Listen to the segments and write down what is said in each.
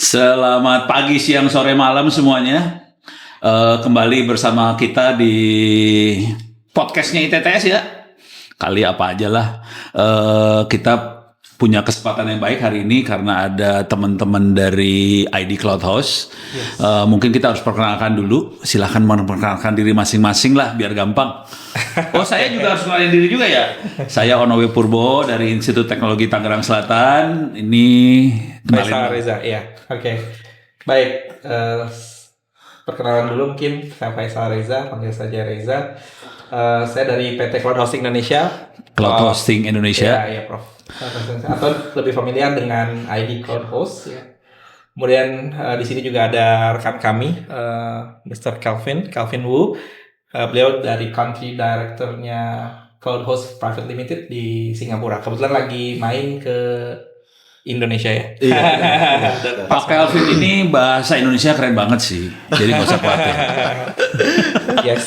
Selamat pagi, siang, sore, malam semuanya. Kembali bersama kita di podcastnya ITTS ya. Kali apa aja lah. Kita punya kesempatan yang baik hari ini karena ada teman-teman dari ID Cloud House. Yes. Mungkin kita harus perkenalkan dulu. Silahkan memperkenalkan diri masing-masing lah biar gampang. Oh, saya juga harus kenalin diri juga ya. Saya Onowe Purbo dari Institut Teknologi Tangerang Selatan. Ini Faisal Reza, ya. Oke. Baik, perkenalan dulu mungkin. Saya Faisal Reza, panggil saja Reza. Saya dari PT Cloud Hosting Indonesia. Cloud Hosting Indonesia. Ya, Prof. Atau lebih familiar dengan ID Cloud Host. Ya. Kemudian di sini juga ada rekan kami, Mr. Calvin Wu. Beliau dari Country Director-nya Cloud Host Private Limited di Singapura. Kebetulan lagi main ke Indonesia ya. Iya. Pak Calvin ini bahasa Indonesia keren banget sih. Jadi nggak usah khawatir. Yes.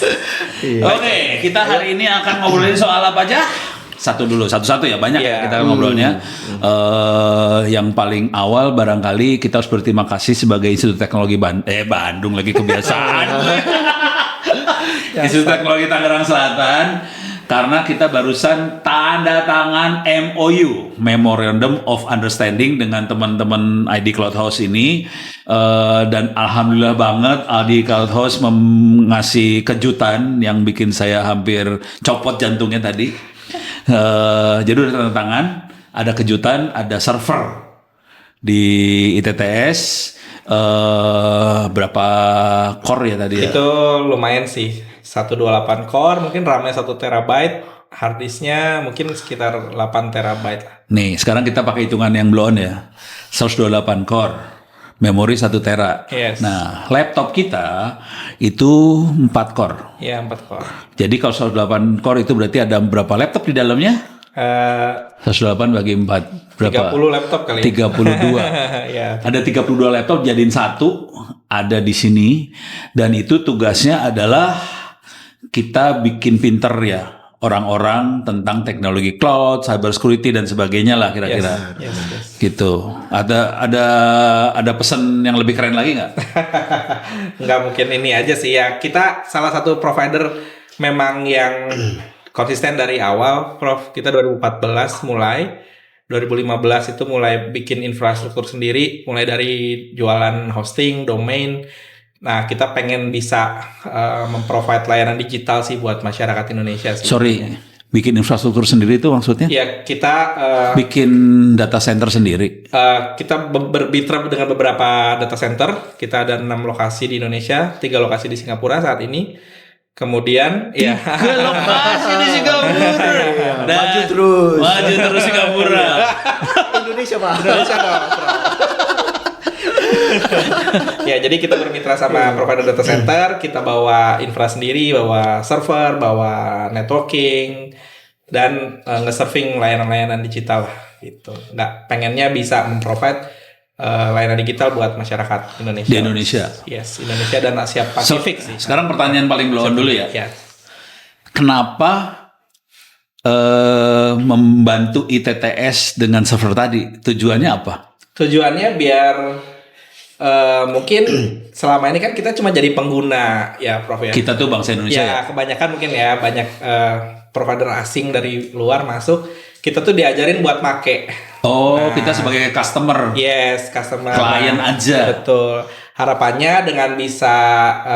Oke, kita hari ini akan ngobrolin soal apa aja? Satu-satu ya, banyak ya kita ngobrolnya. Yang paling awal barangkali kita harus berterima kasih sebagai Institut Teknologi Bandung lagi kebiasaan. Institut Teknologi Tangerang Selatan. Karena kita barusan tanda tangan MOU, Memorandum of Understanding dengan teman-teman ID Cloud House ini. Dan alhamdulillah banget ID Cloud House ngasih kejutan yang bikin saya hampir copot jantungnya tadi. Jadi udah tanda tangan, ada kejutan, ada server di ITTS. Berapa core ya tadi ya? Itu lumayan sih. 128 core, mungkin RAM-nya 1 terabyte, hard disk-nya mungkin sekitar 8 terabyte lah. Nih, sekarang kita pakai hitungan yang blow on ya. 128 core, memori 1 tera. Yes. Nah, laptop kita itu 4 core. Iya, 4 core. Jadi kalau 128 core itu berarti ada berapa laptop di dalamnya? 128 bagi 4 berapa? 30 laptop kali. 32. Ya. Ada 32 laptop jadiin satu, ada di sini, dan itu tugasnya adalah kita bikin pinter ya orang-orang tentang teknologi cloud, cyber security dan sebagainya lah kira-kira. Yes. Gitu. Ada pesan yang lebih keren lagi nggak? Nggak mungkin ini aja sih ya. Kita salah satu provider memang yang konsisten dari awal, Prof. Kita 2014 mulai. 2015 itu mulai bikin infrastruktur sendiri, mulai dari jualan hosting, domain. Nah, kita pengen bisa memprovide layanan digital sih buat masyarakat Indonesia sih. Sorry, bikin infrastruktur sendiri itu maksudnya? Ya, kita bikin data center sendiri. Kita bermitra dengan beberapa data center. Kita ada 6 lokasi di Indonesia, 3 lokasi di Singapura saat ini. Kemudian ya 3 lokasi di Singapura. Maju terus Singapura. Indonesia Pak. Indonesia dong. Ya, jadi kita bermitra sama provider data center, kita bawa infra sendiri, bawa server, bawa networking, dan nge-serving layanan-layanan digital lah, gitu. Nggak, pengennya bisa memprovide layanan digital buat masyarakat Indonesia. Di Indonesia. Yes, Indonesia dan Asia Pasifik sih. Sekarang pertanyaan paling blow on dulu ya. Kenapa membantu ITTS dengan server tadi? Tujuannya apa? Tujuannya biar mungkin selama ini kan kita cuma jadi pengguna ya, Prof ya. Kita tuh bangsa Indonesia ya. Kebanyakan mungkin ya banyak provider asing dari luar masuk. Kita tuh diajarin buat make. Kita sebagai customer. Yes, customer. Klien aja. Betul. Harapannya dengan bisa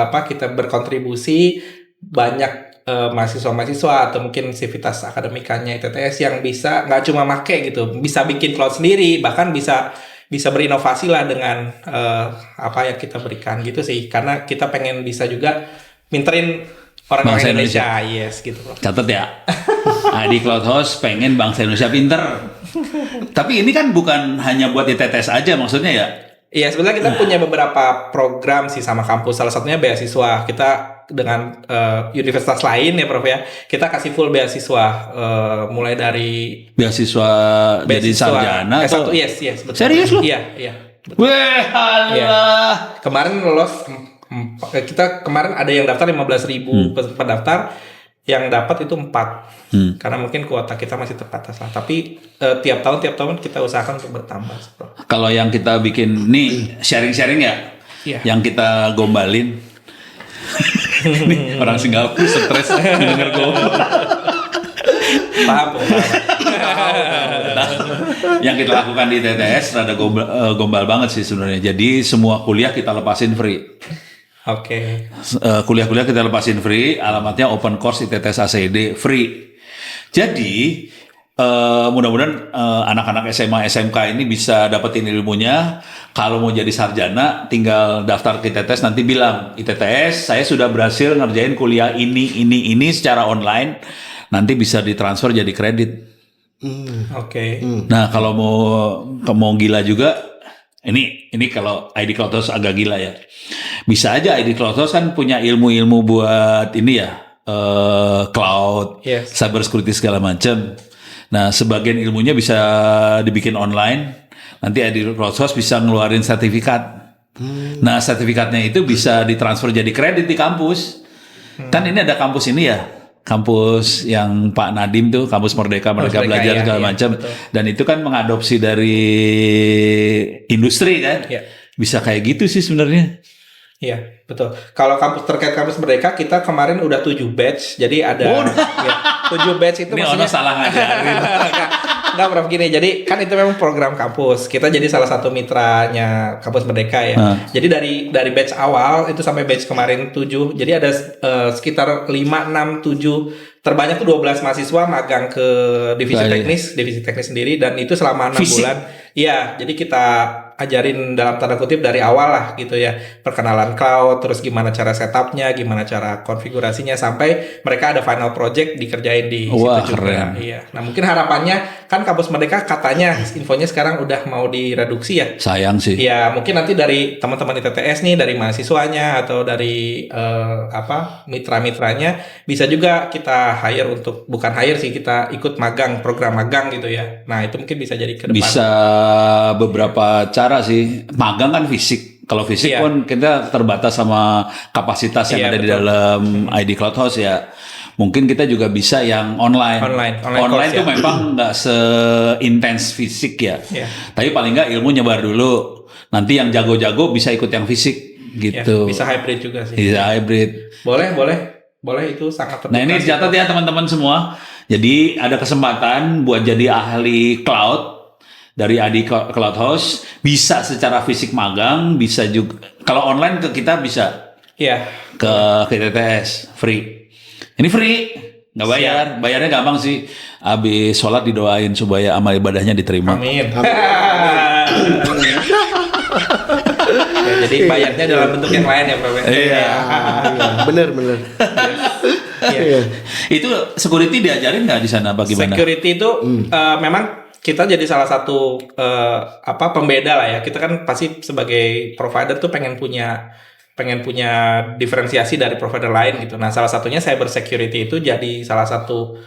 kita berkontribusi banyak mahasiswa-mahasiswa atau mungkin sivitas akademikanya ITTS yang bisa nggak cuma make gitu, bisa bikin cloud sendiri, bahkan bisa berinovasi lah dengan apa yang kita berikan gitu sih, karena kita pengen bisa juga minterin orang-orang Indonesia. Yes, gitu. Catat ya. ID Cloud House pengen bangsa Indonesia pinter. Tapi ini kan bukan hanya buat ITTS aja maksudnya ya? Iya, sebenarnya kita punya beberapa program sih sama kampus. Salah satunya beasiswa. Kita dengan universitas lain ya, Prof ya. Kita kasih full beasiswa mulai dari beasiswa jadi sarjana atau yes, betul. Serius lu? Iya. Weh, halah. Ya. Kemarin lolos kita kemarin ada yang daftar 15.000 pendaftar. yang dapat itu 4. Karena mungkin kuota kita masih terbatas lah. Tapi tiap tahun kita usahakan untuk bertambah. Kalau yang kita bikin nih sharing-sharing ya, Iya. yang kita gombalin. Nih, orang Singapura stres denger gombal. Paham. Yang kita lakukan di TTS rada gombal banget sih sebenarnya. Jadi semua kuliah kita lepasin free. Oke. Kuliah-kuliah kita lepasin free, alamatnya open course ITTS ACD free. Jadi mudah-mudahan anak-anak SMA SMK ini bisa dapetin ilmunya. Kalau mau jadi sarjana, tinggal daftar ke ITTS, nanti bilang ITTS saya sudah berhasil ngerjain kuliah ini secara online, nanti bisa ditransfer jadi kredit. Oke. Nah kalau mau gila juga, ini kalau ID Cloud House agak gila ya. Bisa aja ID Cloud House kan punya ilmu-ilmu buat ini ya, cloud, Yes. cyber security segala macam. Nah sebagian ilmunya bisa dibikin online. Nanti ID Cloud House bisa ngeluarin sertifikat. Nah sertifikatnya itu bisa ditransfer jadi kredit di kampus. Kan ini ada kampus ini ya. Kampus yang Pak Nadiem tuh, kampus Merdeka Merdeka, Belajar ya, segala ya, macam. betul. Dan itu kan mengadopsi dari industri kan. Ya. Bisa kayak gitu sih sebenarnya. Iya, betul. Kalau terkait kampus Merdeka, kita kemarin udah 7 batch. Jadi ada 7 batch itu Ini maksudnya ono salah ngajarin. Enggak, Prof, gini. Jadi kan itu memang program kampus. Kita jadi salah satu mitranya kampus Merdeka ya. Jadi dari batch awal itu sampai batch kemarin 7. Jadi ada sekitar 5, 6, 7 terbanyak tuh 12 mahasiswa magang ke divisi teknis sendiri, dan itu selama 6 bulan. Iya, jadi kita ajarin dalam tanda kutip dari awal lah gitu ya, perkenalan cloud, terus gimana cara setupnya, gimana cara konfigurasinya, sampai mereka ada final project dikerjain di Wah, situ juga. keren. Iya. Nah mungkin harapannya kan kampus Merdeka katanya infonya sekarang udah mau direduksi ya. Sayang sih. Ya mungkin nanti dari teman-teman ITTS nih, dari mahasiswanya atau dari mitra-mitranya bisa juga kita hire untuk, bukan hire sih, kita ikut magang, program magang gitu ya. Nah itu mungkin bisa jadi ke depan. Bisa beberapa cara sih. Magang kan fisik. Kalau fisik Iya. pun kita terbatas sama kapasitas yang Iya, ada di betul. dalam ID Cloud House ya. Mungkin kita juga bisa yang online. Online Online course, itu ya. memang nggak seintens fisik ya. Iya. Tapi paling nggak ilmu nyebar dulu. Nanti yang jago-jago bisa ikut yang fisik Ya, gitu. bisa hybrid juga sih. Bisa hybrid. Boleh itu sangat terbuka. Nah ini sih. dicatat ya teman-teman semua. Jadi ada kesempatan buat jadi ahli cloud dari ID Cloud House. Bisa secara fisik magang, bisa juga. Kalau online ke kita bisa Iya. ke TTS free. Ini free, nggak bayar. Bayarnya gampang sih. Habis sholat didoain supaya amal ibadahnya diterima. Amin. Ya, jadi bayarnya dalam bentuk yang lain ya, Prof. Iya. Bener. Iya. Itu security diajarin nggak di sana? Bagaimana? Security itu memang kita jadi salah satu pembeda lah ya. Kita kan pasti sebagai provider tuh pengen punya diferensiasi dari provider lain gitu. Nah, salah satunya cyber security itu jadi salah satu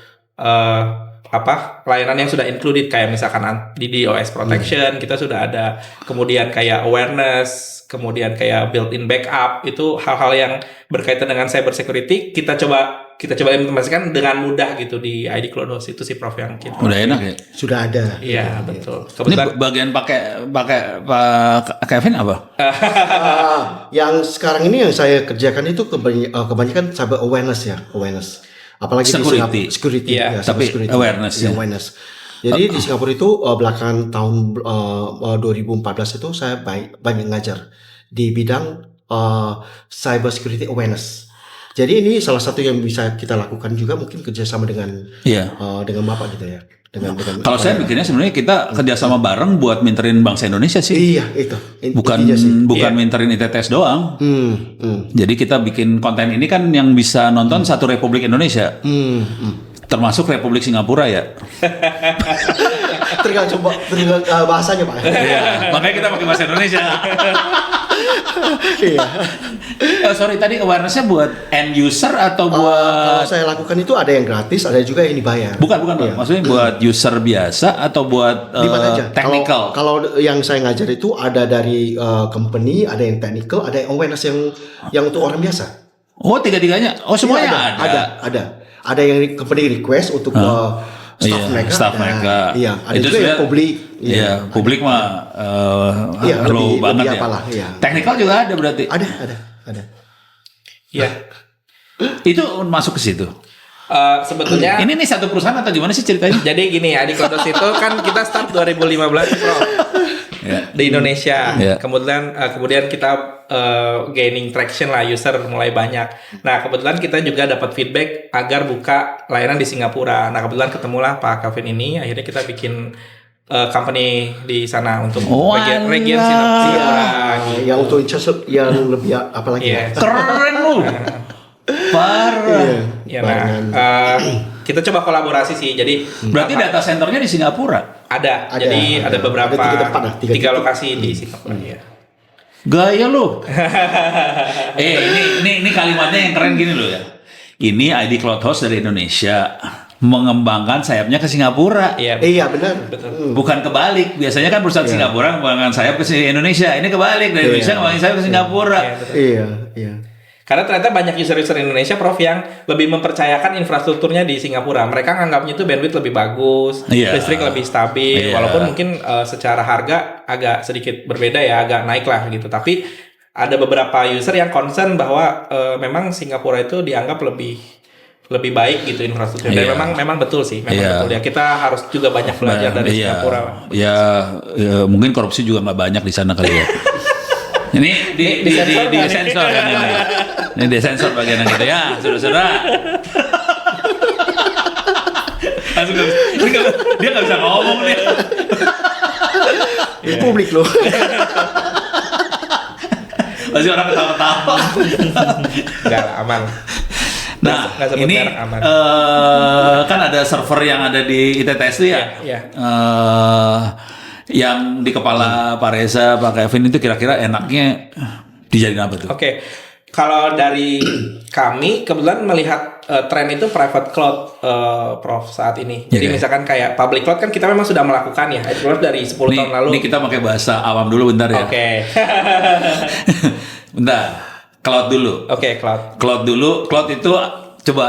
layanan yang sudah included, kayak misalkan di DOS protection kita sudah ada, kemudian kayak awareness, kemudian kayak built-in backup. Itu hal-hal yang berkaitan dengan cyber security kita coba implementasikan dengan mudah gitu di ID Cloud House. Itu sih Prof yang kita. Udah enak ya? Sudah ada. Iya, betul. Ini bagian pakai Pak Kevin apa? Yang sekarang ini yang saya kerjakan itu kebanyakan cyber awareness ya, apalagi Security. di security Iya, ya, cyber tapi security, awareness, ya, ya. awareness. Jadi di Singapura itu belakangan tahun 2014 itu saya banyak ngajar di bidang cyber security awareness. Jadi ini salah satu yang bisa kita lakukan juga, mungkin kerjasama dengan Iya. dengan Bapak gitu ya. Dengan Kalau saya pikirnya sebenarnya kita kerjasama bareng buat minterin bangsa Indonesia sih. Iya itu. Bukan Intinya sih. Iya. minterin ITTS doang. Jadi kita bikin konten ini kan yang bisa nonton satu Republik Indonesia. Termasuk Republik Singapura ya. Tergantung bahasanya Pak. Iya. Makanya kita pakai bahasa Indonesia. Iya. Sorry, tadi awareness-nya buat end user atau Kalau buat saya lakukan itu ada yang gratis, ada juga yang dibayar. bukan. Iya. Maksudnya buat user biasa atau buat Di mana aja? technical? Kalau yang saya ngajar itu ada dari company, ada yang technical, ada yang awareness yang untuk orang biasa. Oh, tiga-tiganya. Oh, semuanya Iya, ada. ada yang company request untuk staff Iya, mereka. staff mereka. Iya, ada Itu juga yang sebenarnya- publik. Iya, publik mah Iya, low lebih banget ya. apalah, iya. Technical juga ada berarti. Ada. Iya. Itu masuk ke situ. Sebetulnya Ini nih satu perusahaan atau gimana sih ceritanya? jadi gini ya, di Klodos itu kan kita start 2015 Prof. Ya. Di Indonesia. Ya. Kemudian kita gaining traction lah, user mulai banyak. Nah, kebetulan kita juga dapat feedback agar buka layanan di Singapura. Nah, kebetulan ketemulah Pak Kevin ini, akhirnya kita bikin company di sana untuk region Singapura. Yang untuk yang lebih apa lagi? Yes. Keren lu. Parah. Ya, kita coba kolaborasi sih. Jadi Berarti data centernya di Singapura. ada. Ada. Jadi ada beberapa Ada 3 tempat lah, 3 tiga titik. lokasi di Singapura. Ya. Gaya lu. Ini kalimatnya yang keren gini loh ya. Ini ID Cloud House dari Indonesia mengembangkan sayapnya ke Singapura. Iya. Iya benar. Betul. Bukan kebalik. Biasanya kan perusahaan Singapura mengembangkan sayap ke Indonesia. Ini kebalik, dari Indonesia mengembangkan sayap ke Singapura. Iya, betul. Iya. Karena ternyata banyak user-user Indonesia, Prof, yang lebih mempercayakan infrastrukturnya di Singapura. Mereka nganggapnya itu bandwidth lebih bagus, Iya. listrik lebih stabil, Iya. walaupun mungkin secara harga agak sedikit berbeda ya, agak naik lah gitu. Tapi ada beberapa user yang concern bahwa memang Singapura itu dianggap lebih baik gitu infrastrukturnya. Dan Iya. memang betul sih, memang Iya. betul ya. Kita harus juga banyak belajar dari Singapura. Ya, mungkin korupsi juga nggak banyak di sana kali ya. Ini di sensor kan ini. Ini di sensor bagian yang gitu ya, saudara-saudara. Langsung nggak bisa- ini nggak- dia nggak bisa ngomong nih. Publik loh. Masih orang ketawa-ketawa. Enggak lah, aman. Nah, Nggak sebut ini merek, aman. kan ada server yang ada di ITTS itu ya. Iya. Yang di kepala Pak Reza, Pak Kevin itu kira-kira enaknya dijadiin apa tuh? Oke, kalau dari kami kebetulan melihat tren itu private cloud, Prof, saat ini. Jadi Oke. misalkan kayak public cloud kan kita memang sudah melakukan ya, itu dari 10 tahun lalu. Ini kita pakai bahasa awam dulu bentar ya. Oke, Bentar. Cloud dulu. oke, cloud. Cloud dulu. Cloud itu coba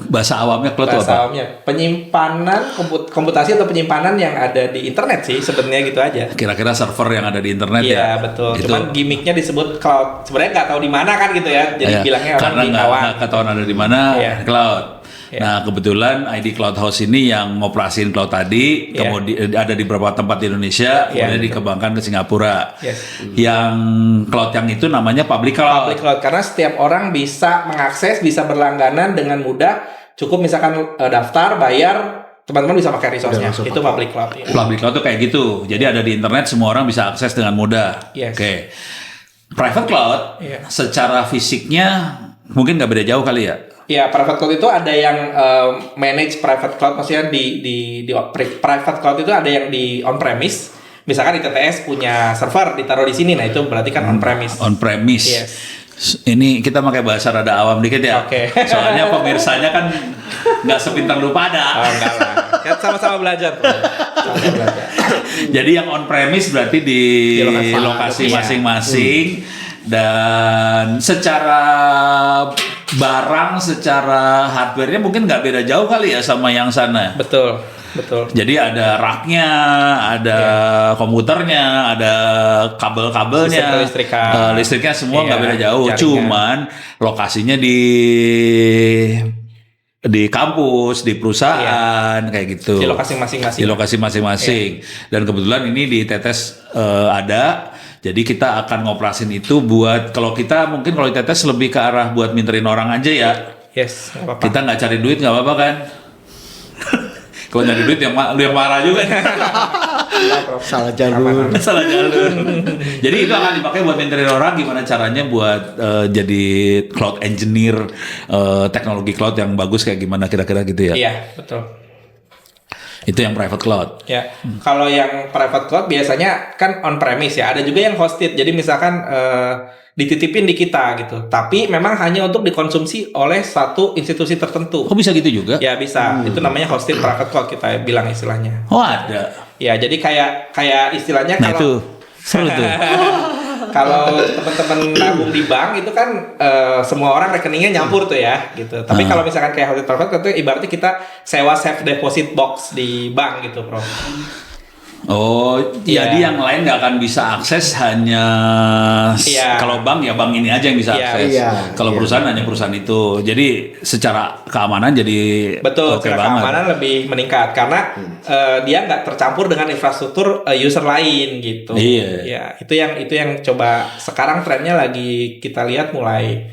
bahasa awamnya cloud itu Bahasa apa? awamnya penyimpanan komputasi atau penyimpanan yang ada di internet sih sebenarnya gitu aja. Kira-kira server yang ada di internet ya. Iya betul. Itu. Cuman gimmicknya disebut cloud. Sebenarnya nggak tahu di mana kan gitu ya. Jadi Iya, bilangnya orang karena di nggak awan. ketahuan ada di mana Iya. cloud. Iya. Nah kebetulan ID Cloud House ini yang ngoperasiin cloud tadi, Iya. kemudian ada di beberapa tempat di Indonesia, Iya, kemudian betul. dikembangkan ke Singapura. Yes. Yang cloud yang itu namanya public cloud. Public cloud karena setiap orang bisa mengakses, bisa berlangganan dengan mudah. Cukup misalkan daftar, bayar, teman-teman bisa pakai resource-nya. Udah langsung Itu pakai. public cloud. Ya. Public cloud tuh kayak gitu. Jadi ada di internet, semua orang bisa akses dengan mudah. Yes. Oke. Private cloud, Iya. secara fisiknya mungkin nggak beda jauh kali ya. Ya, private cloud itu ada yang manage private cloud, maksudnya di private cloud itu ada yang di on premise. Misalkan ITTS punya server ditaruh di sini, nah itu berarti kan on premise. On premise. Yes. Ini kita pakai bahasa rada awam dikit ya. Oke. Soalnya pemirsanya kan nggak sepintar lu pada. Oh, enggak lah. Kan sama-sama belajar. Sama-sama belajar. Jadi yang on premise berarti di Di lokasi. lokasi Iya. masing-masing dan secara barang, secara hardware-nya mungkin nggak beda jauh kali ya sama yang sana. Betul, betul. Jadi ada rak-nya, ada komputernya, ada kabel-kabelnya, Sistem kelistrikan. listriknya semua Iya, nggak beda jauh. jaringan. Cuman lokasinya di kampus, di perusahaan kayak gitu. Di lokasi masing-masing. Di lokasi masing-masing. Dan kebetulan ini di Tetes ada. Jadi kita akan ngoperasin itu buat kalau kita mungkin kalau di Tetes lebih ke arah buat minterin orang aja ya. Yes, nggak apa-apa. Kita nggak cari duit nggak apa-apa kan? Kalau nyari duit lu yang marah juga. Salah jalur. Salah jalur. Jadi itu akan dipakai buat minterin orang gimana caranya buat jadi cloud engineer teknologi cloud yang bagus kayak gimana kira-kira gitu ya. Iya, betul. Itu yang private cloud. Ya, kalau yang private cloud biasanya kan on premise ya. Ada juga yang hosted. Jadi misalkan dititipin di kita gitu. Tapi memang hanya untuk dikonsumsi oleh satu institusi tertentu. Kok bisa gitu juga? Ya bisa. Itu namanya hosted private cloud kita bilang istilahnya. Oh ada. Ya, jadi kayak istilahnya Nah itu kalau seru tuh. Kalau teman-teman nabung di bank itu kan semua orang rekeningnya nyampur tuh ya gitu. Tapi kalau misalkan kayak Hotel Private itu ibaratnya kita sewa safe deposit box di bank gitu, Prof. Oh, Iya. jadi yang lain nggak akan bisa akses, hanya Iya. kalau bank ya bank ini aja yang bisa Iya. akses. Iya. Kalau Iya. perusahaan hanya perusahaan itu. Jadi secara keamanan jadi Betul, oke secara banget. keamanan lebih meningkat karena dia nggak tercampur dengan infrastruktur user lain gitu. Iya. Ya, itu yang coba sekarang trennya lagi kita lihat mulai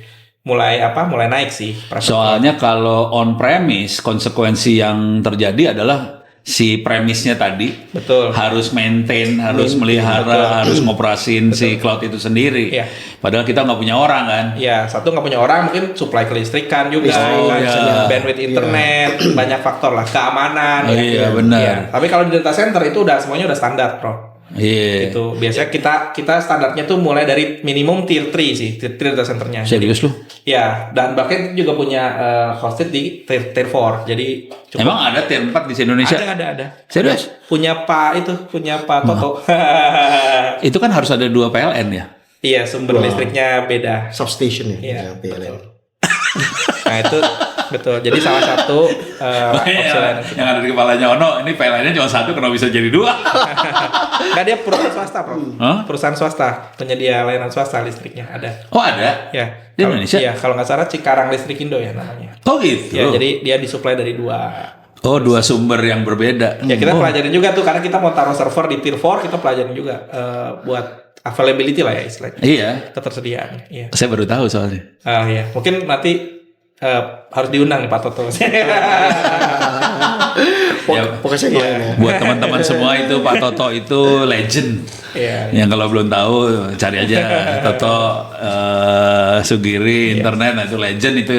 naik sih. Soalnya kalau on premise, konsekuensi yang terjadi adalah si premisnya tadi Betul. harus maintain, harus melihara, harus ngoperasin si cloud itu sendiri. Iya. Padahal kita nggak punya orang kan. Ya, satu nggak punya orang, mungkin supply kelistrikan juga, Oh, kan, iya. bandwidth internet, banyak faktor lah, keamanan. Oh, iya, benar. Iya. Tapi kalau di data center itu semuanya udah standar, Bro. Iya. Itu biasanya kita standarnya tuh mulai dari minimum tier 3 sih, tier 3 data centernya. Serius lu? Ya, dan bahkan itu juga punya hosted di tier 4. Jadi cukup. Emang ada tier 4 di Indonesia? Ada. Serius? Punya Pak Toto. Itu kan harus ada 2 PLN ya? Iya, sumber listriknya beda. Substation ya. Iya, yang PLN. Nah, itu betul. Jadi salah satu opsi lain. Yang ada di kepalanya Ono, ini PLN-nya cuma 1, kenapa bisa jadi 2? Nggak, dia perusahaan swasta, Bro. Hah? Perusahaan swasta, penyedia layanan swasta listriknya ada. Oh ada? Ya. Di Indonesia? Iya, kalau nggak salah Cikarang Listrik Indo ya namanya. Oh gitu? Ya, jadi dia disuplai dari 2. Oh 2 sumber yang berbeda. Ya kita pelajarin juga tuh karena kita mau taruh server di tier 4, kita pelajarin juga buat availability lah ya istilahnya. Iya, Ketersediaan. Iya. saya baru tahu soalnya. Iya. Mungkin nanti harus diundang nih Pak Toto. Ya, Pokoknya saya doain ya. buat teman-teman semua itu Pak Toto itu legend. Iya. Yang kalau belum tahu cari aja Toto Sugiri internet, nah itu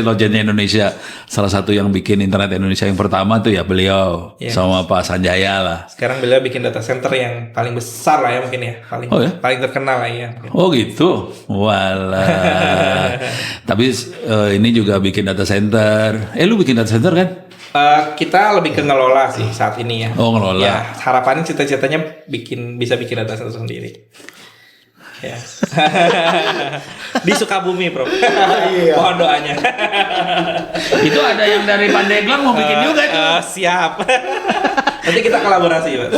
legendnya Indonesia. Salah satu yang bikin internet Indonesia yang pertama tuh ya beliau Iya. sama Pak Sanjaya lah. Sekarang beliau bikin data center yang paling besar lah ya mungkin ya, paling Oh ya? paling terkenal lah ya. Mungkin. Oh gitu, walah. Tapi ini juga bikin data center. Lu bikin data center kan? Kita lebih ke ngelola sih saat ini ya. Oh ngelola. Ya, harapannya cita-citanya bisa bikin data center sendiri. Ya. Di Sukabumi, Bro. Iya. Mohon doanya. Itu ada yang dari Pandeglang mau bikin juga tuh. Siap. Nanti kita kolaborasi, Mas.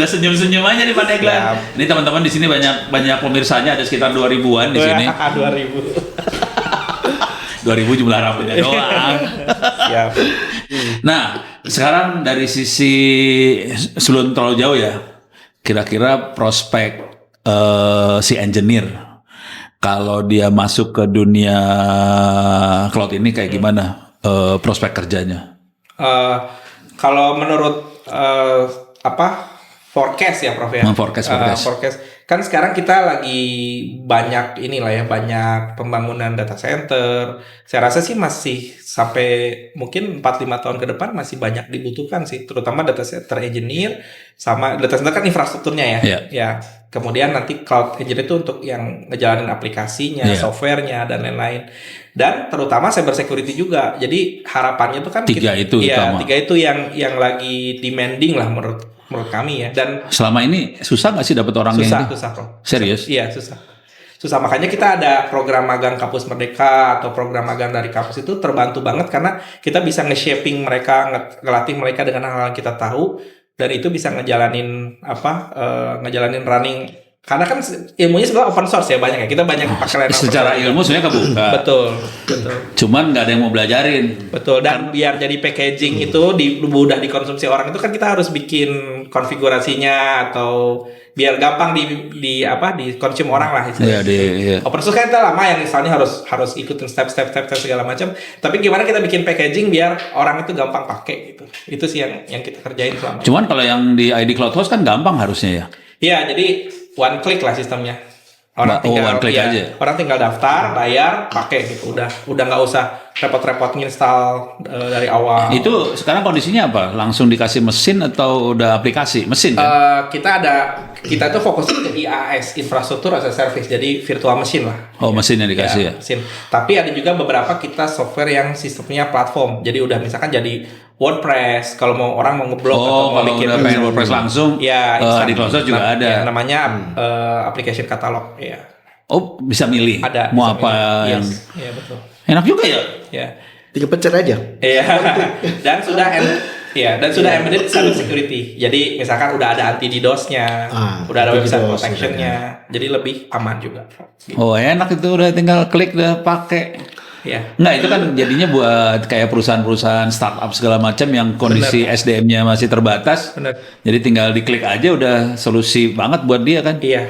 Udah senyum-senyum aja di Pandeglang. Ini teman-teman di sini banyak pemirsanya, ada sekitar 2000-an di sini. 2000. 2000 jumlah rambutnya doang. Siap. Nah, sekarang dari sisi sebelum terlalu jauh ya, kira-kira prospek si engineer kalau dia masuk ke dunia cloud ini kayak gimana prospek kerjanya? Kalau menurut forecast ya, Prof ya. Forecast. Forecast. Kan sekarang kita lagi banyak banyak pembangunan data center. Saya rasa sih masih sampai mungkin 4-5 tahun ke depan masih banyak dibutuhkan sih, terutama data center engineer sama data center kan infrastrukturnya ya. Iya. Ya. Kemudian nanti cloud engineer itu untuk yang ngejalanin aplikasinya, Iya. softwarenya dan lain-lain. Dan terutama cyber security juga. Jadi harapannya itu kan Tiga itu utama. tiga itu yang lagi demanding lah menurut kami ya. Dan Selama ini susah nggak sih dapat orang yang itu? susah, Bro. Serius? Iya, susah, makanya kita ada program magang Kampus Merdeka atau program magang dari kampus itu terbantu banget karena kita bisa nge-shaping mereka, ngelatih mereka dengan hal-hal yang kita tahu, dan itu bisa ngejalanin running, karena kan ilmunya sebenarnya open source ya, banyak ya, kita banyak pakai layanan open Secara source. ilmu sebenarnya kebuka. Betul. Cuman nggak ada yang mau belajarin. Betul, dan biar jadi packaging itu mudah dikonsumsi orang itu kan kita harus bikin konfigurasinya atau biar gampang dikonsum orang lah istilahnya. Iya. Open source kan itu lama yang misalnya harus ikutin step segala macam. Tapi gimana kita bikin packaging biar orang itu gampang pakai gitu. Itu sih yang kita kerjain selama. Cuman kalau yang di ID Cloud Host kan gampang harusnya ya. Iya, jadi one click lah sistemnya. Orang one click aja. Orang tinggal daftar, bayar, pakai gitu. Udah nggak usah repot-repot nginstal dari awal. Itu sekarang kondisinya apa? Langsung dikasih mesin atau udah aplikasi? Mesin kan? Kita tuh fokusnya ke IaaS, infrastruktur as a service, jadi virtual machine lah. Oh, mesin yang dikasih ya? Mesin. Tapi ada juga beberapa kita software yang sistemnya platform. Jadi udah misalkan jadi WordPress kalau mau orang mau ngeblok atau Oh, mau kalau bikin udah pengen WordPress langsung, ya di Cloudhouse juga ada. ya, namanya application katalog ya. Oh, bisa milih Ada mau bisa apa milih. yang Yes, iya betul. enak juga ya. Ya. Tinggal pencet aja. Iya. Dan sudah embedded cyber security. Jadi misalkan udah ada anti DDoS-nya, udah ada website DDoS, protection-nya. Jadi lebih aman juga. Oh, enak itu udah tinggal klik udah pakai. Ya. Nggak, itu kan jadinya buat kayak perusahaan-perusahaan startup segala macam yang kondisi SDM-nya masih terbatas. Benar. Jadi tinggal diklik aja udah solusi banget buat dia kan. Iya.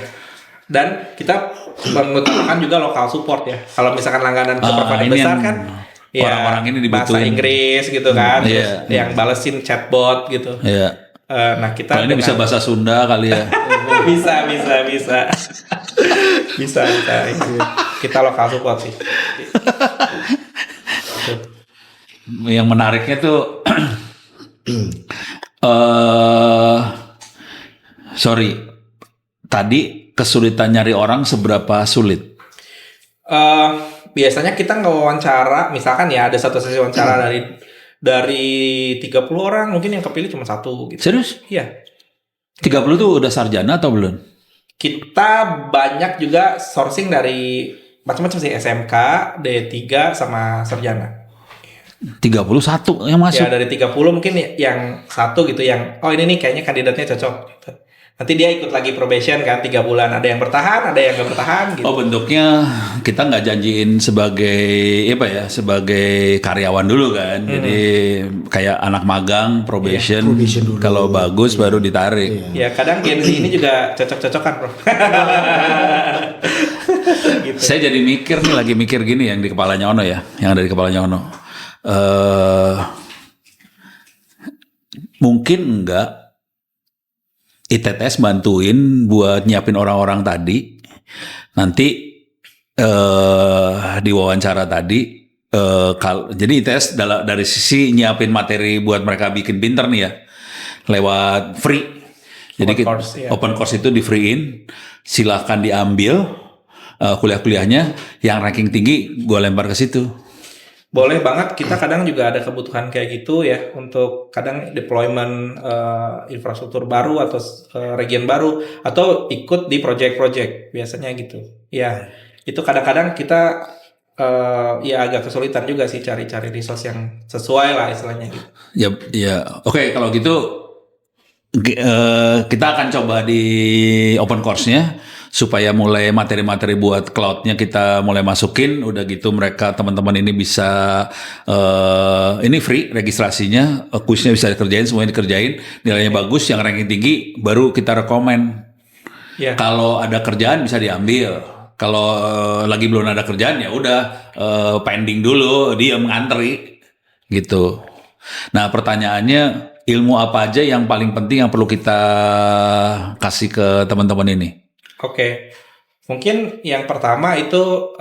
Dan kita mengutamakan juga lokal support ya. Kalau misalkan langganan ke provider ini besar yang kan orang-orang ini bahasa dibutuhin. Inggris gitu kan, terus iya. yang balesin chatbot gitu. Iya. Nah kita Kalau ini bisa bahasa Sunda kali ya. bisa. bisa. Kita lokal support sih. Yang menariknya tuh sorry. Tadi kesulitan nyari orang seberapa sulit? Biasanya kita ngewawancara, misalkan ya ada satu sesi wawancara dari 30 orang mungkin yang kepilih cuma 1 gitu. Serius? Iya. 30 tuh udah sarjana atau belum? Kita banyak juga sourcing dari macam-macam sih, SMK, D3 sama sarjana. 31 yang masuk. Ya dari 30 mungkin yang 1 gitu yang ini nih kayaknya kandidatnya cocok gitu. Nanti dia ikut lagi probation kan 3 bulan, ada yang bertahan, ada yang nggak bertahan gitu. Oh, bentuknya kita nggak janjiin sebagai sebagai karyawan dulu kan. Jadi kayak anak magang probation, Probation dulu. kalau bagus baru ditarik. Ya kadang Gen Z ini juga cocok-cocokan bro. Gitu. Saya jadi lagi mikir gini yang di kepalanya Ono ya, yang ada di kepalanya Ono. Mungkin enggak ITTS bantuin buat nyiapin orang-orang tadi, nanti di wawancara tadi, jadi ITS dari sisi nyiapin materi buat mereka bikin pinter nih ya, lewat free. Jadi open course itu di free-in, silahkan diambil kuliah-kuliahnya, yang ranking tinggi gue lempar ke situ. Boleh banget, kita kadang juga ada kebutuhan kayak gitu ya untuk kadang deployment infrastruktur baru atau region baru atau ikut di project-project biasanya gitu. Ya, itu kadang-kadang kita ya agak kesulitan juga sih cari-cari resource yang sesuai lah istilahnya gitu. Ya, oke, kalau gitu kita akan coba di open course-nya supaya mulai materi-materi buat cloud-nya kita mulai masukin. Udah gitu mereka teman-teman ini bisa ini free registrasinya, kuisnya bisa dikerjain, semuanya dikerjain, nilainya bagus, yang ranking tinggi baru kita rekomen. Ya. Kalau ada kerjaan bisa diambil. Kalau lagi belum ada kerjaan ya udah pending dulu, dia ngantri gitu. Nah, pertanyaannya, ilmu apa aja yang paling penting yang perlu kita kasih ke teman-teman ini? Oke. Mungkin yang pertama itu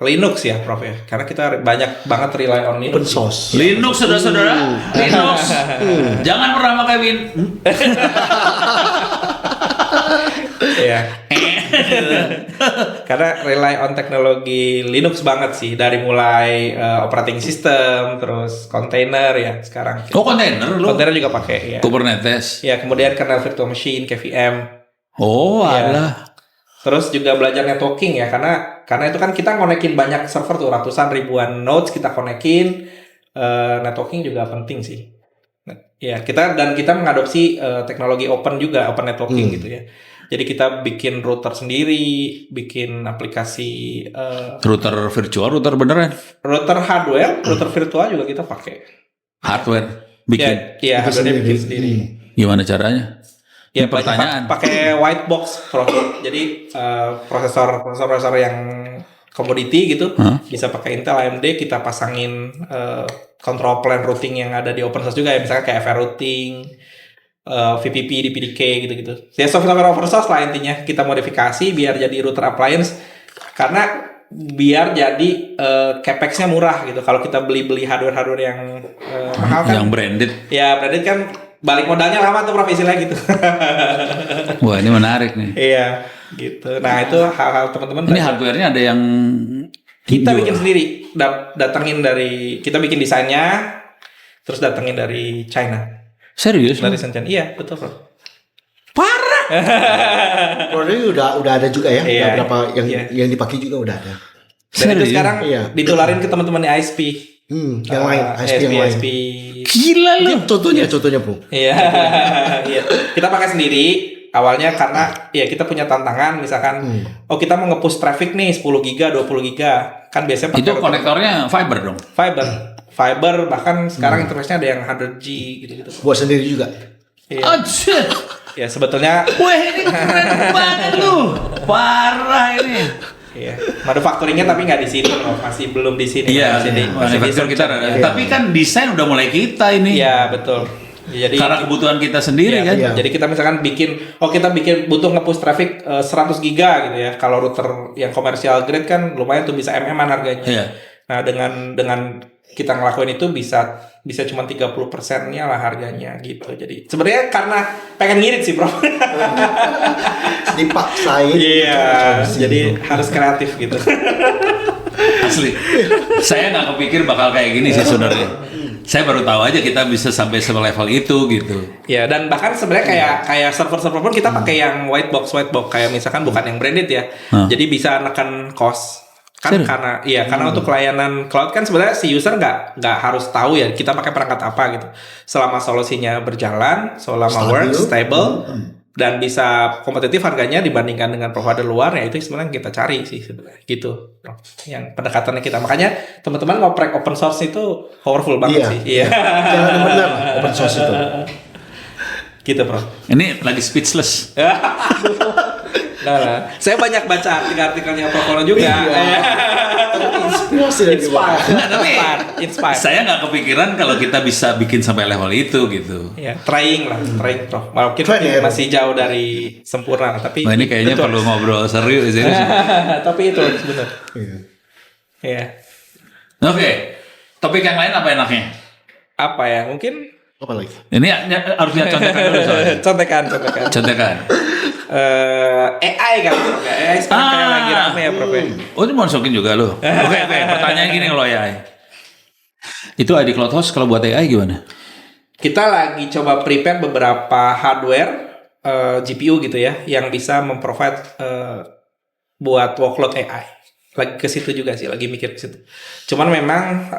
Linux ya, Prof ya. Karena kita banyak banget rely on Linux. Open source. Linux, saudara-saudara. Linux. Jangan pernah pakai Win. Ya. Karena rely on teknologi Linux banget sih, dari mulai operating system, terus container ya sekarang. Oh, kontainer lu? Container juga pakai ya. Kubernetes. Ya, kemudian kernel virtual machine, KVM. Oh, Ya. alah. Terus juga belajar networking ya, karena itu kan kita konekin banyak server tuh, ratusan ribuan nodes kita konekin. Networking juga penting sih. Ya, kita mengadopsi teknologi open juga, open networking gitu ya. Jadi kita bikin router sendiri, bikin aplikasi Router virtual, router beneran. router hardware, router virtual juga kita pakai. Hardware bikin. Iya, hardware bikin sendiri. Gimana caranya? Ya, Ini pertanyaan. pakai white box, Prof. Jadi prosesor yang commodity gitu, bisa pakai Intel, AMD, kita pasangin control plane routing yang ada di open source juga ya, misalnya kayak FR routing, VPP di PDK gitu-gitu. Ya software open source lah intinya, kita modifikasi biar jadi router appliance, karena biar jadi capex-nya murah gitu. Kalau kita beli hardware yang mahal kan, Yang branded. ya branded kan balik modalnya lama tuh Prof, istilahnya gitu. Wah, ini menarik nih. Iya, gitu. Nah, itu hal-hal teman-teman. Ini hardware-nya ada yang kita jual. bikin sendiri. Datangin kita bikin desainnya, terus datangin dari China, Serius? dari Shenzhen. Iya, betul bro. Parah. Produknya udah ada juga ya. Iya, Udah berapa iya. yang dipakai juga udah ada. Dan itu sekarang Iya. ditularin ke teman-teman di ISP. Yang lain, ISP yang lain. ISP. Gila lu. Mungkin contohnya Bung. Iya, iya. Kita pakai sendiri. Awalnya karena ya kita punya tantangan, misalkan, oh kita mau nge-push traffic nih 10 giga, 20 giga, kan biasanya Itu pakai konektornya fiber dong. fiber, bahkan sekarang interface-nya ada yang 100G gitu-gitu. Buat sendiri juga. Iya. Anjir. Ya sebetulnya, Wah, ini keren banget lu. Parah ini. iya, manufacturing-nya tapi nggak di sini loh, masih belum di sini. Iya, masih di manufaktur kita ada. Iya. Tapi kan desain udah mulai kita ini. Iya betul. Ya, jadi Karena kebutuhan kita sendiri Iya, kan. iya. Jadi kita misalkan kita bikin butuh nge-push traffic 100 giga gitu ya. Kalau router yang komersial grade kan lumayan tuh bisa MM-an harganya. Iya. Nah, dengan kita ngelakuin itu bisa cuma 30%-nya lah harganya gitu. Jadi sebenarnya karena pengen ngirit sih, Bro. Dipaksain. Iya, Gitu. jadi harus kreatif gitu. Asli. Saya nggak kepikir bakal kayak gini sih sebenarnya. Saya baru tahu aja kita bisa sampai selevel itu gitu. Ya, dan bahkan sebenarnya kayak server-server pun kita pakai yang white box kayak misalkan bukan yang branded ya. Jadi bisa nekan cost. Kan Serius? karena untuk layanan cloud kan sebenarnya si user nggak harus tahu ya kita pakai perangkat apa gitu. Selama solusinya berjalan, selama stable dan bisa kompetitif harganya dibandingkan dengan provider luar, ya itu sebenarnya kita cari sih sebenarnya gitu. Yang pendekatannya kita. Makanya teman-teman ngoprek open source itu powerful banget sih. Iya. Jangan benar open source itu. Gitu, Bro. Ini lagi speechless. Nah, saya banyak baca artikel-artikelnya Prokono juga. Inspirasi dari bawah. Nggak, tapi Inspire. saya nggak kepikiran kalau kita bisa bikin sampai level itu gitu. Ya, trying Bro. Mungkin Try and error. masih jauh dari sempurna, tapi Nah ini kayaknya betul. perlu ngobrol serius ini. Tapi itu benar. Iya. Iya. Oke, topik yang lain apa enaknya? Apa ya? Mungkin Apa lagi? Ini harusnya contekan dulu soalnya. contekan. Contekan. AI kan, Bro. AI sekarang kayak lagi rame ya, Bro. Oh ini mau masukin juga lo. Oke, pertanyaan gini kalau AI. Itu ID Cloud Host kalau buat AI gimana? Kita lagi coba prepare beberapa hardware GPU gitu ya, yang bisa memprovide buat workload AI. Lagi ke situ juga sih, lagi mikir ke situ. Cuman memang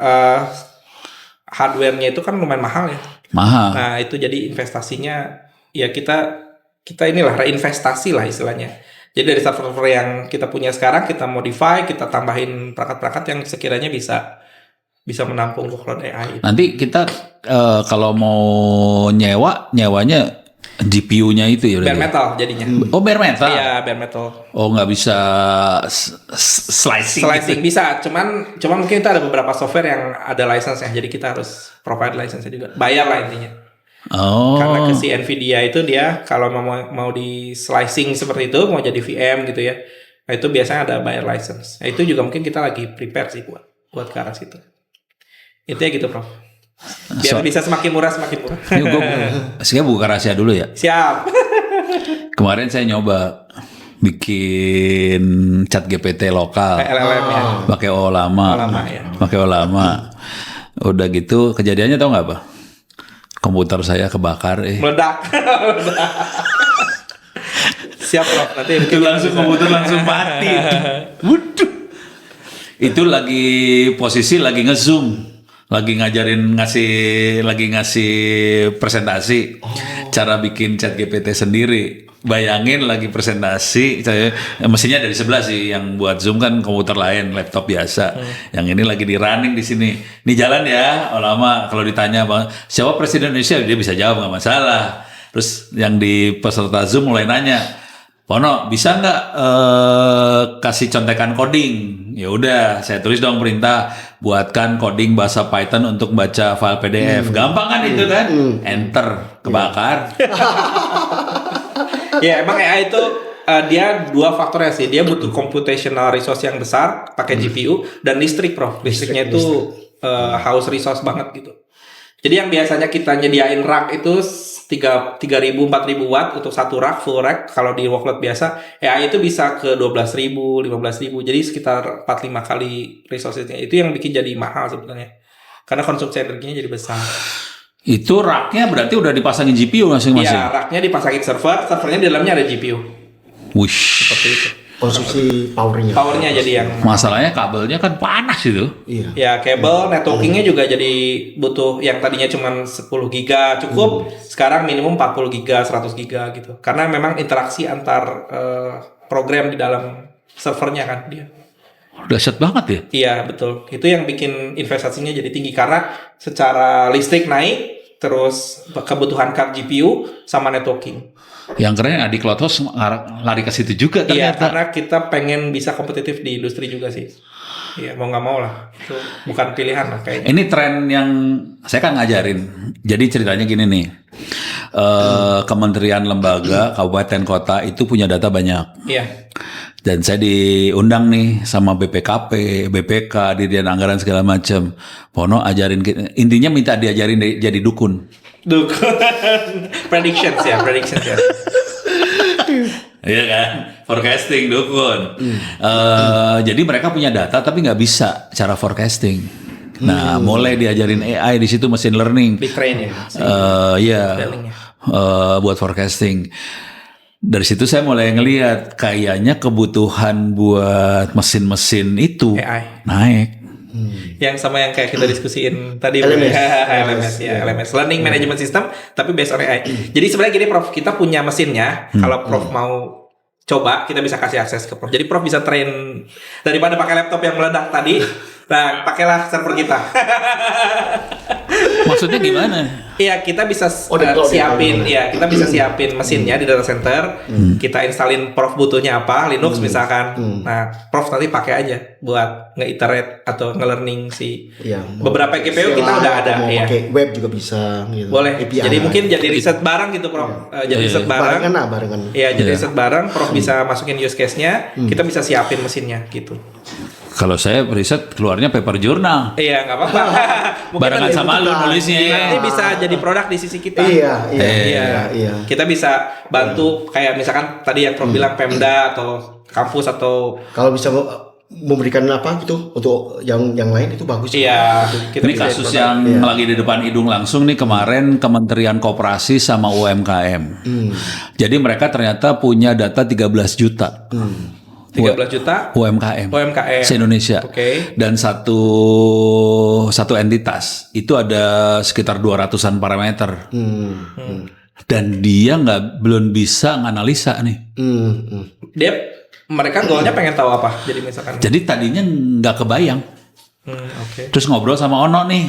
hardware-nya itu kan lumayan mahal ya. Mahal. Nah, itu jadi investasinya ya kita inilah reinvestasi lah istilahnya. Jadi dari server yang kita punya sekarang kita modify, kita tambahin perangkat-perangkat yang sekiranya bisa menampung workload AI. Nanti kita kalau mau nyewanya GPU-nya itu ya. Bare metal jadinya. Oh bare metal. Iya, bare metal. Oh nggak bisa slicing. Slicing bisa, cuman mungkin kita ada beberapa software yang ada license-nya, jadi kita harus provide license-nya juga. Bayar lah intinya. Oh. Karena ke si Nvidia itu dia kalau mau di slicing seperti itu, mau jadi VM gitu ya. Nah, itu biasanya ada bayar license. Nah, itu juga mungkin kita lagi prepare sih buat ke arah situ. Itu ya gitu, Prof. Biar bisa semakin murah. Ini gue sekarang buka rahasia dulu ya. Siap. Kemarin saya nyoba bikin chat GPT lokal. LLM ya. Pakai Olama. Ya. Pakai Olama. Udah gitu kejadiannya tau nggak apa? Komputer saya kebakar. Meledak. Siap, Prof. Nanti Itu langsung komputer langsung mati. Waduh. Itu lagi posisi lagi nge-zoom. Lagi ngasih presentasi cara bikin chat GPT sendiri. Bayangin lagi presentasi, mesinnya dari sebelah sih, yang buat Zoom kan komputer lain, laptop biasa. Yang ini lagi di running di sini. Ini jalan ya, lama kalau ditanya Bang, siapa presiden Indonesia, dia bisa jawab nggak masalah. Terus yang di peserta Zoom mulai nanya, Pono bisa nggak kasih contekan coding? Ya udah, saya tulis dong perintah, buatkan coding bahasa Python untuk baca file PDF. Gampang kan itu kan? Enter, kebakar. Ya emang AI itu dia dua faktornya sih. Dia butuh computational resource yang besar, pakai GPU, dan listrik, Prof. Listriknya itu haus resource banget gitu. Jadi yang biasanya kita nyediain rack itu 3.000 4.000 watt untuk satu rack, full rack. Kalau di workload biasa, AI itu bisa ke 12.000 15.000. Jadi sekitar 4-5 kali resource-nya. Itu yang bikin jadi mahal sebenarnya. karena konsumsi energinya jadi besar. Itu racknya berarti udah dipasangin GPU masing-masing. Iya, racknya dipasangin servernya di dalamnya ada GPU. Wish. Seperti itu. Konsumsi powernya jadi yang Masalahnya kabelnya kan panas itu. iya. ya kabel networkingnya juga jadi butuh yang tadinya cuma 10 giga cukup, sekarang minimum 40 giga, 100 giga gitu. Karena memang interaksi antar program di dalam servernya kan dia. Dahsyat banget ya. Iya betul. Itu yang bikin investasinya jadi tinggi karena secara listrik naik, terus kebutuhan card GPU sama networking. Yang keren Adi Cloud House lari ke situ juga Iya, ternyata. karena kita pengen bisa kompetitif di industri juga sih. Iya, mau nggak mau lah. Itu bukan pilihan lah kayaknya. Ini tren yang saya kan ngajarin. Jadi ceritanya gini nih. Kementerian, lembaga, kabupaten, kota itu punya data banyak. Iya. Dan saya diundang nih sama BPKP, BPK, Dirjen Anggaran segala macam. Pono ajarin, intinya minta diajarin jadi dukun. Dukun. predictions ya. Iya kan, forecasting dukun. Jadi mereka punya data tapi nggak bisa cara forecasting. Nah, mulai diajarin AI di situ, machine learning. Big train ya. Iya, Modelingnya. buat forecasting. Dari situ saya mulai ngelihat kayaknya kebutuhan buat mesin-mesin itu AI. naik. Yang sama yang kayak kita diskusiin tadi LMS. LMS ya, LMS Learning Management System tapi based on AI. Jadi sebenarnya gini Prof, kita punya mesinnya. Kalau Prof mau coba, kita bisa kasih akses ke Prof. Jadi Prof bisa train daripada pakai laptop yang meledak tadi. Nah, pakailah server kita. Maksudnya gimana? Iya, kita bisa di cloud siapin, ya kita bisa siapin mesinnya di data center. Kita instalin Prof butuhnya apa, Linux misalkan. Nah, Prof nanti pakai aja buat nge-iterate atau nge-learning si Iya, beberapa GPU kita udah ada. Mau Ya. pakai web juga bisa gitu. Boleh. API. Jadi mungkin jadi riset bareng gitu, Prof. Jadi riset bareng. barengan. Iya, jadi riset bareng. Prof bisa masukin use case-nya. Kita bisa siapin mesinnya gitu. Kalau saya riset keluarnya paper jurnal. Iya, nggak apa-apa. Mungkin Barengan nanti- sama lu nulisnya. Nanti bisa jadi produk di sisi kita. Iya. Kita bisa bantu kayak misalkan tadi yang Prof bilang Pemda atau kampus atau Kalau bisa memberikan apa gitu untuk yang lain itu bagus. iya kita Ini bisa kasus jadi yang Iya. lagi di depan hidung langsung nih kemarin Kementerian Koperasi sama UMKM. Jadi mereka ternyata punya data 13 juta. 13 juta UMKM UMKM se-Indonesia. Oke. Dan satu entitas itu ada sekitar 200-an parameter. Dan dia belum bisa nganalisa nih. Dia mereka goalnya pengen tahu apa jadi misalkan Jadi tadinya nggak kebayang. oke. Terus ngobrol sama Ono nih.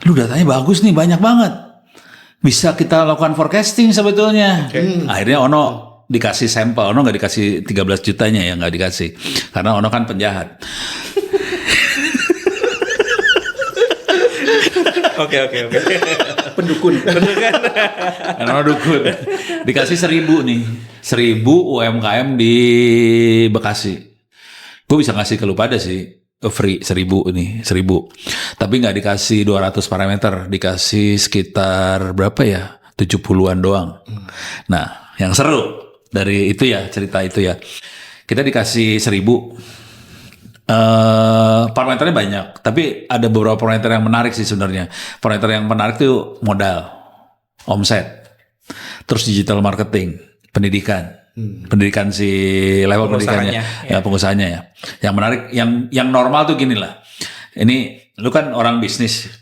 Lu datanya bagus nih, banyak banget. Bisa kita lakukan forecasting sebetulnya. Akhirnya Ono dikasih sampel. Ono nggak dikasih 13 jutanya ya, nggak dikasih. Karena Ono kan penjahat. Oke. Pendukun. Karena Ono dukun. Dikasih 1.000 nih. 1.000 UMKM di Bekasi. Gue bisa ngasih ke lu pada sih. Free 1.000 nih, 1.000. Tapi nggak dikasih 200 parameter, dikasih sekitar berapa ya? 70-an doang. Nah, yang seru dari itu ya, cerita itu ya. Kita dikasih 1.000. Parameternya banyak, tapi ada beberapa parameter yang menarik sih sebenarnya. Parameter yang menarik itu modal, omset, terus digital marketing, pendidikan. Pendidikan si level pendidikannya, pengusahanya ya. Yang menarik, yang normal tuh gini lah. Ini lu kan orang bisnis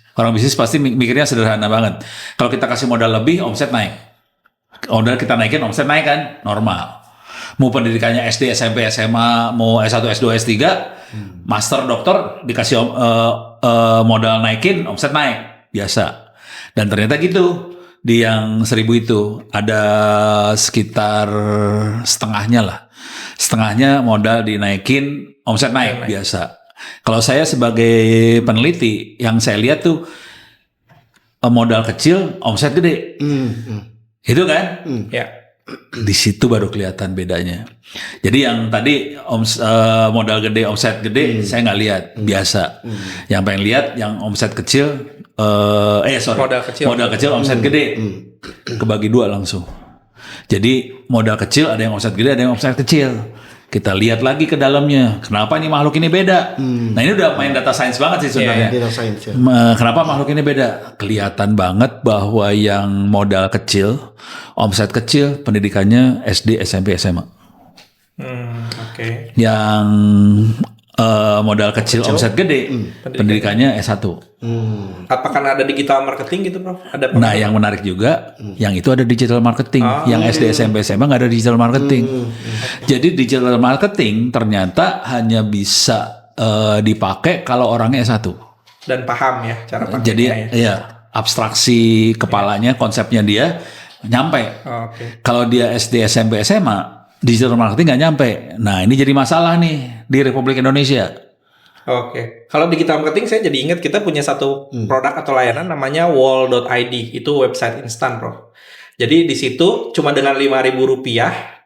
pasti mikirnya sederhana banget. Kalau kita kasih modal lebih, omset naik. Modal kita naikin, omset naik kan, normal. Mau pendidikannya SD, SMP, SMA, mau S1, S2, S3, master, doktor dikasih modal naikin, omset naik, biasa. Dan ternyata gitu. Di yang 1.000 itu ada sekitar setengahnya modal dinaikin, omset naik biasa. Kalau saya sebagai peneliti yang saya lihat tuh modal kecil, omset gede, itu kan? Ya. Di situ baru kelihatan bedanya. Jadi yang tadi modal gede, omset gede, saya nggak lihat, biasa. Yang pengen lihat yang omset kecil. Modal kecil omset gede, kebagi dua langsung. Jadi modal kecil ada yang omset gede, ada yang omset kecil. Kita lihat lagi ke dalamnya. Kenapa ini makhluk ini beda? Nah ini udah main data science banget sih sebenarnya. Data science ya. Kenapa makhluk ini beda? Kelihatan banget bahwa yang modal kecil, omset kecil, pendidikannya SD, SMP, SMA. Oke. Yang modal kecil, omset gede, pendidikannya S1. Apakah ada digital marketing gitu, Prof? Ada Nah, yang menarik juga, yang itu ada digital marketing. Yang SD, SMP, SMA nggak ada digital marketing. Jadi digital marketing ternyata hanya bisa dipakai kalau orangnya S1. dan paham ya cara pakainya. Jadi ya. ya abstraksi kepalanya, konsepnya dia nyampe. Oke. Kalau dia SD, SMP, SMA, digital marketing nggak nyampe. Nah, ini jadi masalah nih di Republik Indonesia. Oke. Kalau digital marketing saya jadi ingat kita punya satu produk atau layanan namanya wall.id. Itu website instan, Prof. Jadi di situ cuma dengan Rp5.000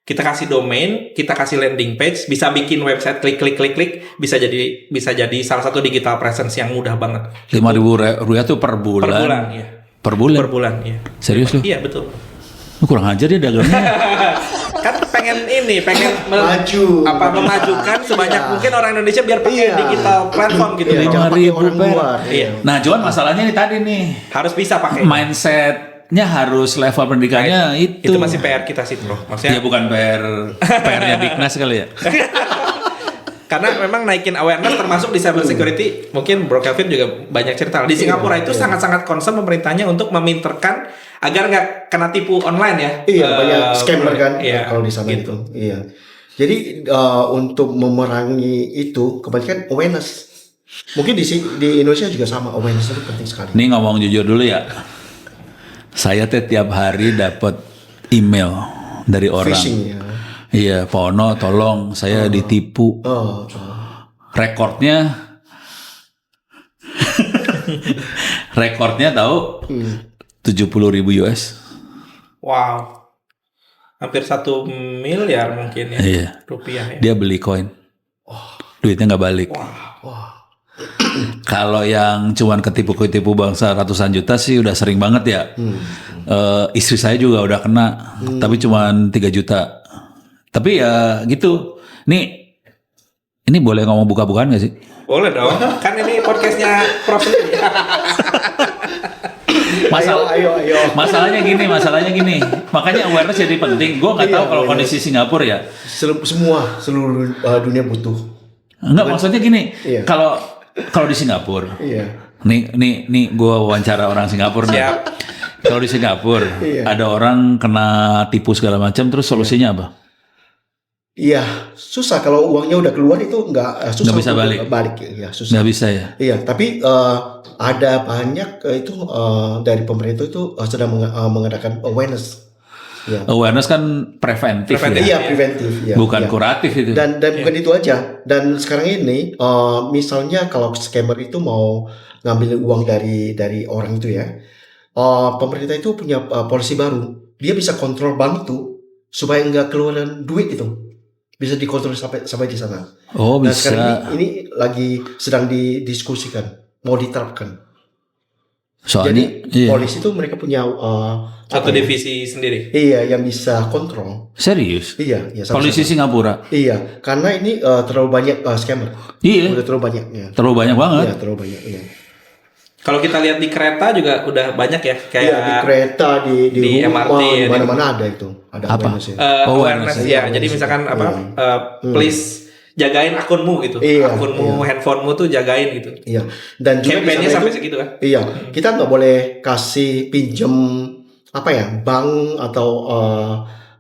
kita kasih domain, kita kasih landing page, bisa bikin website klik, bisa jadi salah satu digital presence yang mudah banget. Rp5.000 tuh per bulan. Per bulan, iya. Per bulan? Per bulan, iya. Serius lu? Iya, betul. Lu kurang ajar dia dagangnya. Kan pengen Maju. memajukan sebanyak mungkin orang Indonesia biar pakai Iya. digital platform gitu. Iya, Prof. jangan pakai orang 5.000 luar. Iya. Nah, cuman masalahnya nih tadi nih. Harus bisa pakai. Mindsetnya harus level pendidikannya itu. Itu masih PR kita sih, Bro. Maksudnya Ya bukan PR-nya Bignas kali ya. karena memang naikin awareness termasuk di cyber security, mungkin Bro Kelvin juga banyak cerita. Di Singapura itu sangat-sangat concern pemerintahnya untuk meminterkan agar nggak kena tipu online ya. Iya, banyak scammer kan Iya, kalau di sana gitu. itu. Iya. Jadi untuk memerangi itu kebanyakan awareness. Mungkin di Indonesia juga sama, awareness itu penting sekali. Ini ngomong jujur dulu ya. Saya tiap hari dapat email dari orang. Phishing ya. Iya, Pak Ono, tolong saya ditipu. Rekornya tahu 70.000 US. Wow. Hampir 1 miliar mungkin ya. Iya. Rupiah ya. Dia beli koin. Duitnya nggak balik. Kalau yang cuman ketipu bangsa ratusan juta sih udah sering banget ya. Istri saya juga udah kena, tapi cuman 3 juta. Tapi ya gitu. Ini boleh ngomong buka-bukaan gak sih? Boleh dong. Kan ini podcastnya Prof sendiri. Ayo. Masalahnya gini. Makanya awareness jadi penting. Gue nggak tahu kalau kondisi Singapura ya. Seluruh dunia butuh. Enggak, maksudnya gini. Iya. Kalau di Singapura. Iya. Nih gue wawancara orang Singapura nih. Siap. Kalau di Singapura Iya. ada orang kena tipu segala macam, terus solusinya apa? Iya, susah kalau uangnya udah keluar itu susah Nggak bisa untuk balik. ya susah. Nggak bisa ya. Iya, tapi ada banyak itu dari pemerintah itu sedang mengadakan awareness. Ya. Awareness kan preventif, Preventif, ya. Iya, preventif ya. Bukan Iya. kuratif itu. Dan bukan itu aja. Dan sekarang ini misalnya kalau scammer itu mau ngambil uang dari orang itu ya, pemerintah itu punya polisi baru. Dia bisa kontrol bank itu supaya nggak keluaran duit itu. Bisa dikontrol sampai di sana. Oh, Nah, bisa. sekarang ini lagi sedang didiskusikan, mau diterapkan. Soalnya Jadi iya. polisi itu mereka punya Satu divisi sendiri. Iya, yang bisa kontrol. Serius. Iya, ya Polisi Singapura. Iya, karena ini terlalu banyak scammer. Iya. Udah terlalu banyak ya. Terlalu banyak banget. Iya, terlalu banyak. Iya. Kalau kita lihat di kereta juga udah banyak ya, kayak Iya, di kereta, di di rumah, MRT, di mana-mana ada itu. Ada Apa? awareness ya. awareness ya. Iya, Jadi awareness. misalkan Iya. please jagain akunmu gitu. Iya, Akunmu, handphonemu tuh jagain gitu. Iya. Dan juga di Campaign-nya sana sampai itu, segitu kan. iya, kita nggak boleh kasih pinjam apa ya, bank atau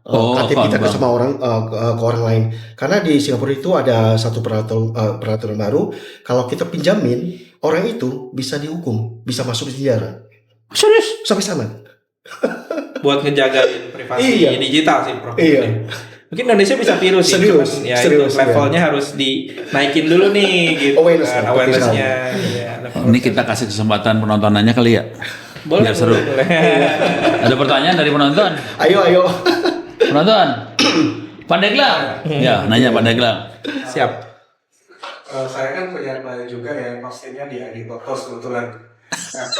KTP kita bank. sama orang ke orang lain. Karena di Singapura itu ada satu peraturan baru, kalau kita pinjamin orang itu bisa dihukum, bisa masuk penjara. Serius? Sampai sana. Buat ngejagain privasi Iya. digital sih, Prof. Iya. Mungkin Indonesia bisa tiru sih, Serius, cuman ya serius, itu levelnya harus dinaikin dulu nih gitu. Awareness, kan, penting awareness-nya. Iya, Ini kita kasih kesempatan penontonannya kali ya. boleh, biar seru. boleh. Ada pertanyaan dari penonton? Ayo. Penonton? Pandeglang? Ya, nanya Pandeglang. Siap. Saya kan punya klien juga yang pastinya di ID Potos kebetulan.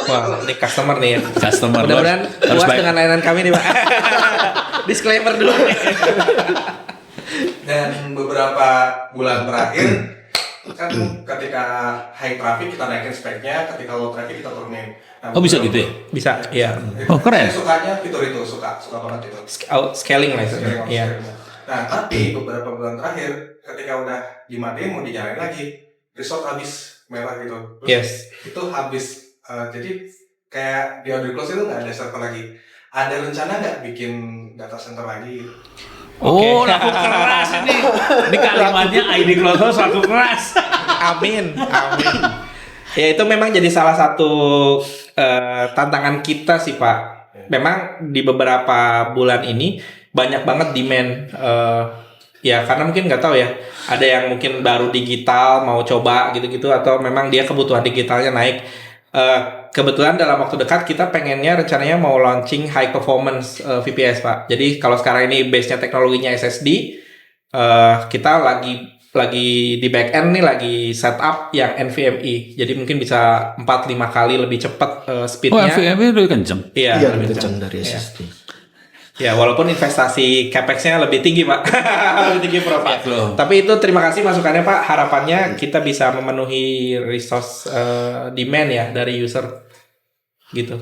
Wah, ini customer nih ya. Customer Mudah-mudahan harus puas baik. dengan layanan kami nih, Pak. Disclaimer dulu nih. Dan beberapa bulan terakhir kan ketika high traffic kita naikin speknya, ketika low traffic kita turunin. Nah, Oh bisa gitu ya? Bisa, iya. Oh, keren. Saya sukanya fitur itu, suka banget itu. Scaling lah itu. Scaling, Iya. scaling. Nah, tapi beberapa bulan terakhir ketika udah dimatiin mau dinyalain lagi, result habis merah gitu. Terus Yes. itu habis. Jadi kayak di Audi Close itu nggak ada server lagi. Ada rencana nggak bikin data center lagi? Oh, laku keras ini. Ini kalimatnya ID Cloud House laku keras. Amin. Ya itu memang jadi salah satu tantangan kita sih Pak. Memang di beberapa bulan ini banyak banget demand. Ya karena mungkin nggak tahu ya. Ada yang mungkin baru digital mau coba gitu-gitu atau memang dia kebutuhan digitalnya naik. Kebetulan dalam waktu dekat kita pengennya rencananya mau launching high performance VPS Pak. Jadi kalau sekarang ini base-nya teknologinya SSD, kita lagi di back end nih lagi setup yang NVMe. Jadi mungkin bisa 4-5 kali lebih cepat Oh, speed-nya. NVMe lebih kenceng. Iya, Iya, lebih lebih kencang. kencang dari Iya. SSD. Ya, walaupun investasi capex-nya lebih tinggi, Pak. Lebih tinggi Prof. Ya. Loh. Tapi itu terima kasih masukannya, Pak. Harapannya kita bisa memenuhi resource demand ya dari user gitu.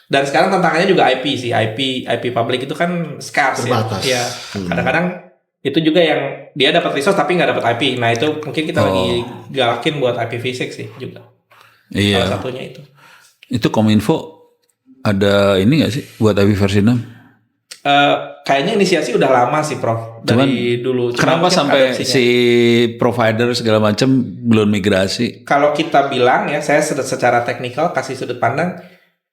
Dan sekarang tantangannya juga IP sih. IP public itu kan scarce Terbatas. ya. Kadang-kadang itu juga yang dia dapat resource tapi nggak dapat IP. Nah, itu mungkin kita lagi galakin buat IPv6 sih juga. Iya. Salah satunya itu. Itu Kominfo ada ini nggak sih buat IP versi 6? Kayaknya inisiasi udah lama sih Prof dari dulu. Cuma Kenapa mungkin sampai adopsinya. si provider segala macam belum migrasi? Kalau kita bilang ya, saya secara teknikal kasih sudut pandang,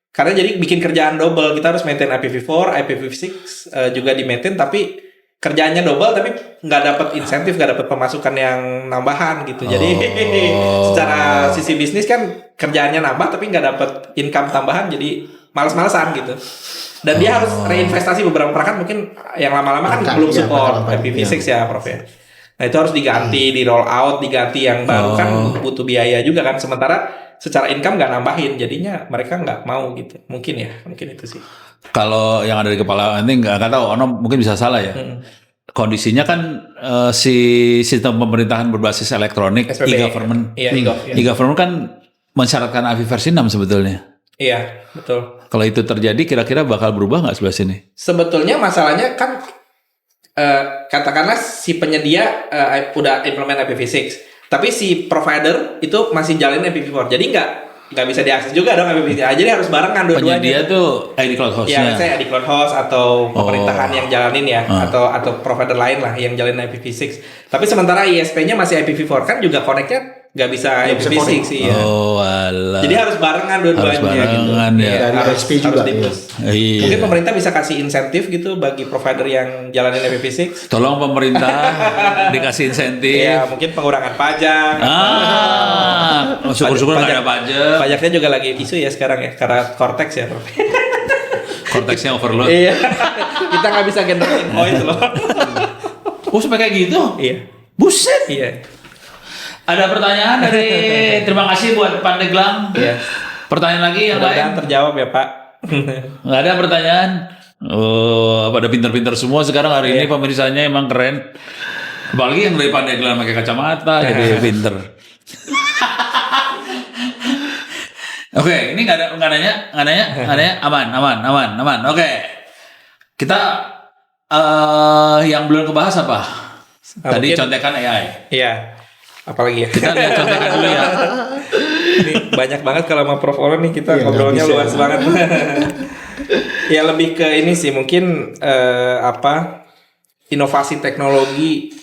karena jadi bikin kerjaan double. Kita harus maintain IPv4, IPv6 juga di maintain, tapi kerjaannya double, tapi nggak dapat insentif, nggak dapat pemasukan yang nambahan gitu. Jadi secara sisi bisnis kan kerjaannya nambah, tapi nggak dapat income tambahan, jadi males-malesan gitu. Dan dia harus reinvestasi beberapa perangkat mungkin yang lama-lama kan Angkat, belum iya, support angkat, IPv6 ya Prof ya. Nah itu harus diganti, di roll out, diganti yang baru kan butuh biaya juga kan. Sementara secara income nggak nambahin, jadinya mereka nggak mau gitu. Mungkin itu sih. Kalau yang ada di kepala nanti nggak tahu, Ono mungkin bisa salah ya. Kondisinya kan si sistem pemerintahan berbasis elektronik, SPP. e-government, Iya, e-gov, ya. e-government kan mensyaratkan IP versi 6 sebetulnya. Iya, betul. Kalau itu terjadi, kira-kira bakal berubah nggak sebelah sini? Sebetulnya masalahnya kan katakanlah si penyedia udah implement IPv6, tapi si provider itu masih jalanin IPv4. Jadi nggak bisa diakses juga dong IPv6. Jadi harus barengan dua-duanya. Penyedia tuh ID Cloud Ya, Host-nya. saya di cloud host atau pemerintahan yang jalanin ya, atau provider lain lah yang jalanin IPv6. Tapi sementara ISP-nya masih IPv4 kan juga connect-nya nggak bisa IPv6 connect. sih ya. Oh, alah. Jadi harus barengan dua-duanya Harus barengan, gitu. ya. Iya, Dari harus, ISP juga, harus di-push. Iya. Mungkin pemerintah bisa kasih insentif gitu bagi provider yang jalanin IPv6. Tolong pemerintah dikasih insentif. Iya, mungkin pengurangan pajak. Syukur-syukur nggak ada pajak. Pajaknya juga lagi isu ya sekarang ya, karena Cortex ya, Prof. Korteksnya overload. Iya. Kita nggak bisa generate invoice loh. Oh, sampai kayak gitu? Iya. Buset. Iya. Ada pertanyaan dari terima kasih buat Pandeglang. Iya. Pertanyaan lagi yang lain? Mudah-mudahan terjawab ya, Pak. Nggak ada pertanyaan. Oh, pada pinter-pinter semua sekarang hari Iya. ini pemirsanya emang keren. Apalagi yang dari Pandeglang pakai kacamata jadi pinter. Oke, ini nggak nanya, aman. Oke, kita yang belum kebahas apa? Tadi mungkin- contekan AI. Iya. Apalagi ya. Kita lihat contekan dulu ya. Ini banyak banget kalau sama Prof Oren nih kita Iya, ngobrolnya nggak bisa. luas banget. Ya lebih ke ini sih mungkin inovasi teknologi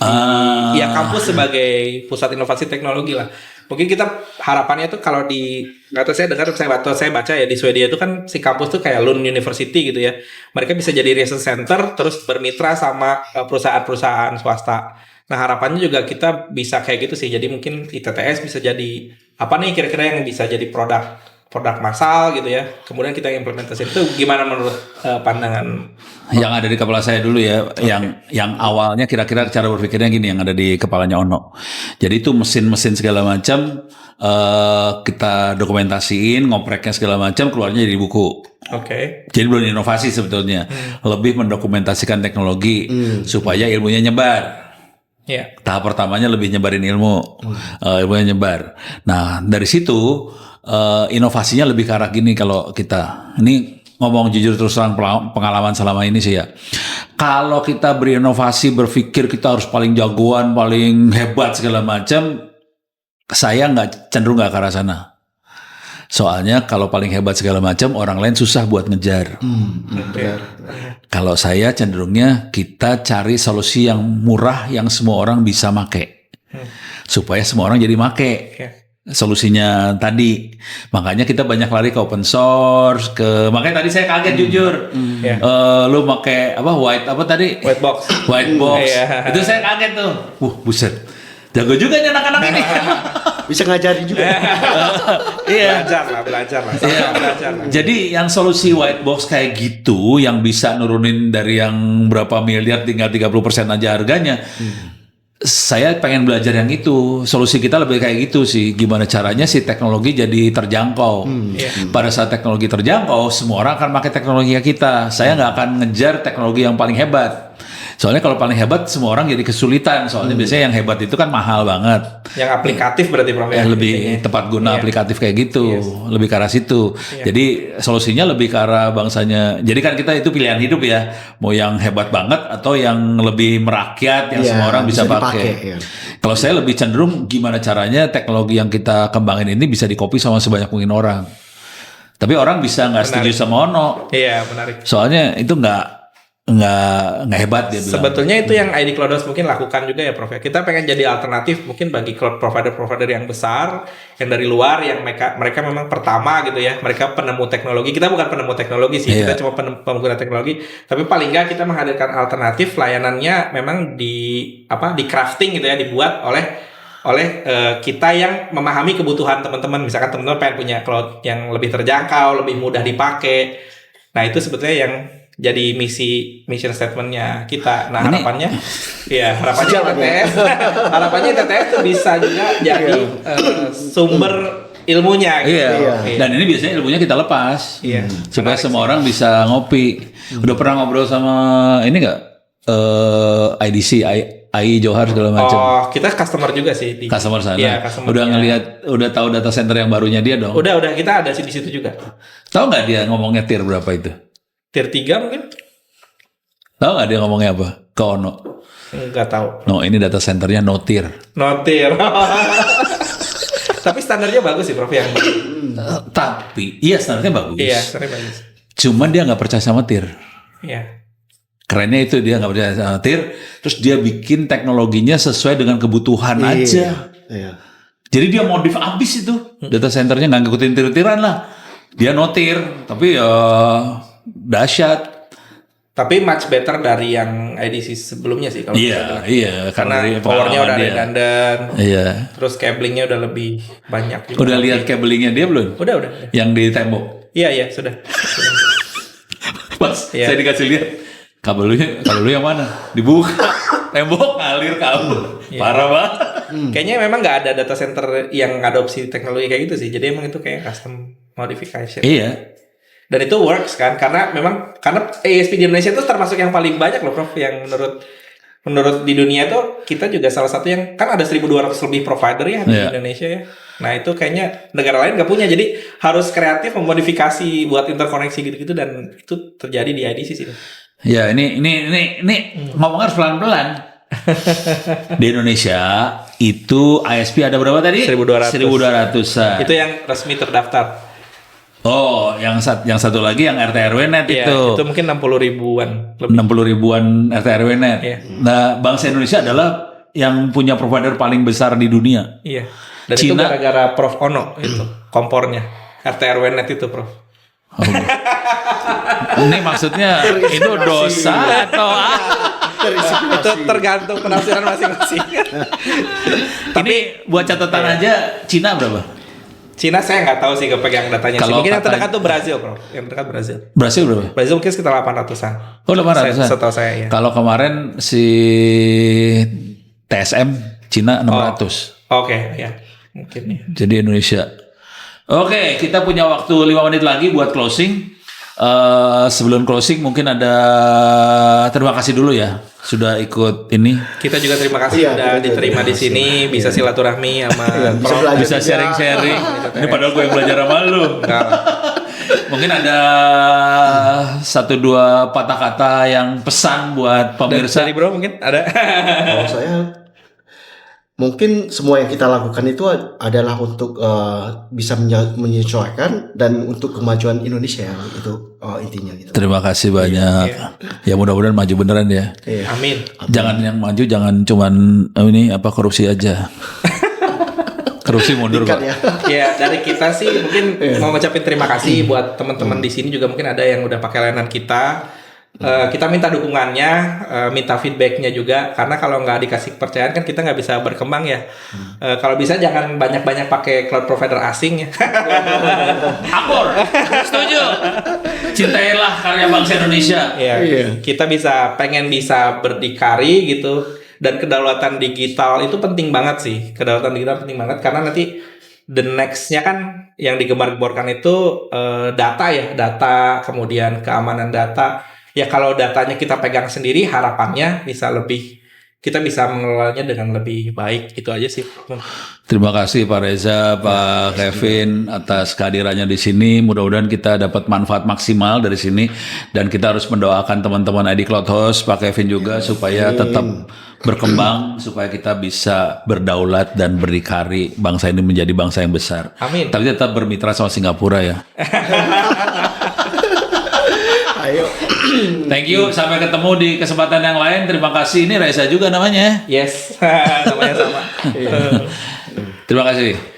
ya kampus sebagai pusat inovasi teknologi lah. Mungkin kita harapannya tuh kalau nggak tahu saya baca ya di Swedia itu kan si kampus tuh kayak Lund University gitu ya. Mereka bisa jadi research center terus bermitra sama perusahaan-perusahaan swasta. Nah harapannya juga kita bisa kayak gitu sih. Jadi mungkin ITTS bisa jadi apa nih kira-kira yang bisa jadi produk massal gitu ya. Kemudian kita implementasi itu gimana menurut pandangan? Yang ada di kepala saya dulu ya, yang awalnya kira-kira cara berpikirnya gini, yang ada di kepalanya Ono. Jadi itu mesin-mesin segala macam kita dokumentasiin, ngopreknya segala macam, keluarnya jadi buku. Oke. Jadi belum inovasi sebetulnya, lebih mendokumentasikan teknologi supaya ilmunya nyebar. Iya. Tahap pertamanya lebih nyebarin ilmu, ilmunya nyebar. Nah dari situ inovasinya lebih ke arah gini kalau kita. Ini ngomong jujur terus terang pengalaman selama ini sih ya. Kalau kita berinovasi berpikir kita harus paling jagoan, paling hebat segala macam, saya cenderung nggak ke arah sana. Soalnya kalau paling hebat segala macam orang lain susah buat ngejar. Kalau saya cenderungnya kita cari solusi yang murah yang semua orang bisa make. Supaya semua orang jadi make. Solusinya tadi. Makanya kita banyak lari ke open source, makanya tadi saya kaget jujur. Lu make white box. Itu saya kaget tuh. Buset. Jago juga nih anak-anak ini. Bisa ngajarin juga. Belajar lah. Jadi yang solusi white box kayak gitu yang bisa nurunin dari yang berapa miliar tinggal 30% aja harganya. Saya pengen belajar yang itu. Solusi kita lebih kayak gitu sih. Gimana caranya si teknologi jadi terjangkau. Pada saat teknologi terjangkau, semua orang akan pakai teknologi kita. Saya nggak akan ngejar teknologi yang paling hebat. Soalnya kalau paling hebat semua orang jadi kesulitan. Soalnya biasanya yang hebat itu kan mahal banget. Yang aplikatif berarti Prof. Lebih tepat guna aplikatif kayak gitu. Lebih ke arah situ. Jadi solusinya lebih ke arah bangsanya. Jadi kan kita itu pilihan hidup ya. Mau yang hebat banget atau yang lebih merakyat yang semua orang bisa pakai. Kalau saya lebih cenderung gimana caranya teknologi yang kita kembangin ini bisa dikopi sama sebanyak mungkin orang. Tapi orang bisa nggak setuju sama Ono. Iya, menarik. Soalnya itu nggak hebat dia bilang. Sebetulnya itu yang ID Cloud House mungkin lakukan juga ya Prof. Kita pengen jadi alternatif mungkin bagi cloud provider yang besar, yang dari luar, yang mereka memang pertama gitu ya. Mereka penemu teknologi. Kita bukan penemu teknologi sih, kita cuma pengguna teknologi. Tapi paling nggak kita menghadirkan alternatif layanannya memang di crafting gitu ya, dibuat oleh kita yang memahami kebutuhan teman-teman. Misalkan teman-teman pengen punya cloud yang lebih terjangkau, lebih mudah dipakai. Nah itu sebetulnya yang jadi mission statementnya kita. Nah harapannya TTS tuh bisa juga jadi sumber ilmunya gitu. Dan ini biasanya ilmunya kita lepas supaya semua orang bisa ngopi. Udah pernah ngobrol sama ini nggak IDC, AI Johar segala macam. Oh, kita customer juga sih di customer sana. Customer udah ngelihat, udah tahu data center yang barunya dia dong. Udah kita ada sih di situ juga. Tahu nggak dia ngomongnya tier berapa itu? Tier 3 mungkin? Tahu nggak dia ngomongnya apa? Ke Ono? Nggak tahu. No, ini data centernya no tier. No tier. Tapi standarnya bagus sih Prof yang. Tapi iya standarnya bagus. Iya, standarnya bagus. Cuman dia nggak percaya sama tier. Iya. Kerennya itu dia nggak percaya sama tier. Terus dia bikin teknologinya sesuai dengan kebutuhan aja. Jadi dia modif abis itu. Data centernya nggak ngikutin tier-tieran lah. Dia no tier, tapi dahsyat. Tapi much better dari yang IDC sebelumnya sih kalau Iya, karena powernya udah redundant. Iya. Terus cablingnya udah lebih banyak juga. Udah lihat cablingnya dia belum? Udah. Yang di tembok. Iya, sudah. Pas saya dikasih lihat kabel lu yang mana? Dibuka. Tembok ngalir kabel. Parah banget. Kayaknya memang nggak ada data center yang adopsi teknologi kayak gitu sih. Jadi emang itu kayak custom modification. Iya. Dan itu works kan karena ASP di Indonesia itu termasuk yang paling banyak loh Prof, yang menurut di dunia tuh kita juga salah satu yang kan ada 1.200 lebih provider ya di Indonesia ya. Nah itu kayaknya negara lain nggak punya, jadi harus kreatif memodifikasi buat interkoneksi gitu-gitu, dan itu terjadi di IDC sih. Ya ini ngomong harus pelan-pelan. Di Indonesia itu ISP ada berapa tadi? 1.200-an. Itu yang resmi terdaftar. Oh, yang satu lagi yang RT RW net itu mungkin 60 ribuan. 60 ribuan RT RW net. Nah, bangsa Indonesia adalah yang punya provider paling besar di dunia. Iya. Dan Cina, itu gara-gara Prof Ono itu kompornya RT RW net itu Prof. Oh, ini maksudnya itu dosa atau itu tergantung penafsiran masing-masing. Tapi buat catatan aja, Cina berapa? Cina saya nggak tahu sih kepegang datanya. Mungkin yang terdekat tuh Brazil, Bro. Yang terdekat Brazil. Brazil berapa? Brazil mungkin sekitar 800-an. Oh, 800-an. Setahu saya ya. Kalau kemarin si TSM Cina 600. Oke, ya. Mungkin ya. Jadi Indonesia. Oke, kita punya waktu 5 menit lagi buat closing. Sebelum closing mungkin ada terima kasih dulu ya sudah ikut ini. Kita juga terima kasih Iya, udah kita juga diterima terima di sini, bisa silaturahmi sama bisa belajar. Bisa sharing-sharing. Ini padahal gue yang belajar sama lu. Enggak lah. Mungkin ada 1-2 patah kata yang pesan buat pemirsa. Dari bro mungkin ada. Kalau saya mungkin semua yang kita lakukan itu adalah untuk bisa menyesuaikan dan untuk kemajuan Indonesia itu intinya gitu. Terima kasih banyak. Ya mudah-mudahan maju beneran ya. Iya. Amin. Jangan yang maju, jangan cuman ini apa korupsi aja. Korupsi mundur Ikat Pak. ya. Ya dari kita sih mungkin mau ngucapin terima kasih buat teman-teman di sini juga mungkin ada yang udah pakai layanan kita. Kita minta dukungannya, minta feedbacknya juga karena kalau nggak dikasih kepercayaan kan kita nggak bisa berkembang ya. Kalau bisa jangan banyak-banyak pakai cloud provider asing ya. Akor, setuju. Cintailah karya bangsa Indonesia. Ya, Iya. kita pengen bisa berdikari gitu dan kedaulatan digital itu penting banget sih. Kedaulatan digital penting banget karena nanti the next-nya kan yang digembar-gemborkan itu data ya, data kemudian keamanan data. Ya kalau datanya kita pegang sendiri harapannya kita bisa mengelolanya dengan lebih baik. Itu aja sih. Terima kasih Pak Reza, Pak Kevin atas kehadirannya di sini. Mudah-mudahan kita dapat manfaat maksimal dari sini dan kita harus mendoakan teman-teman ID Cloud Host, Pak Kevin juga supaya tetap berkembang, supaya kita bisa berdaulat dan berdikari, bangsa ini menjadi bangsa yang besar. Amin. Tapi tetap bermitra sama Singapura ya. Ayo. Thank you, sampai ketemu di kesempatan yang lain. Terima kasih. Ini Reza juga namanya. Yes, namanya sama. Terima kasih.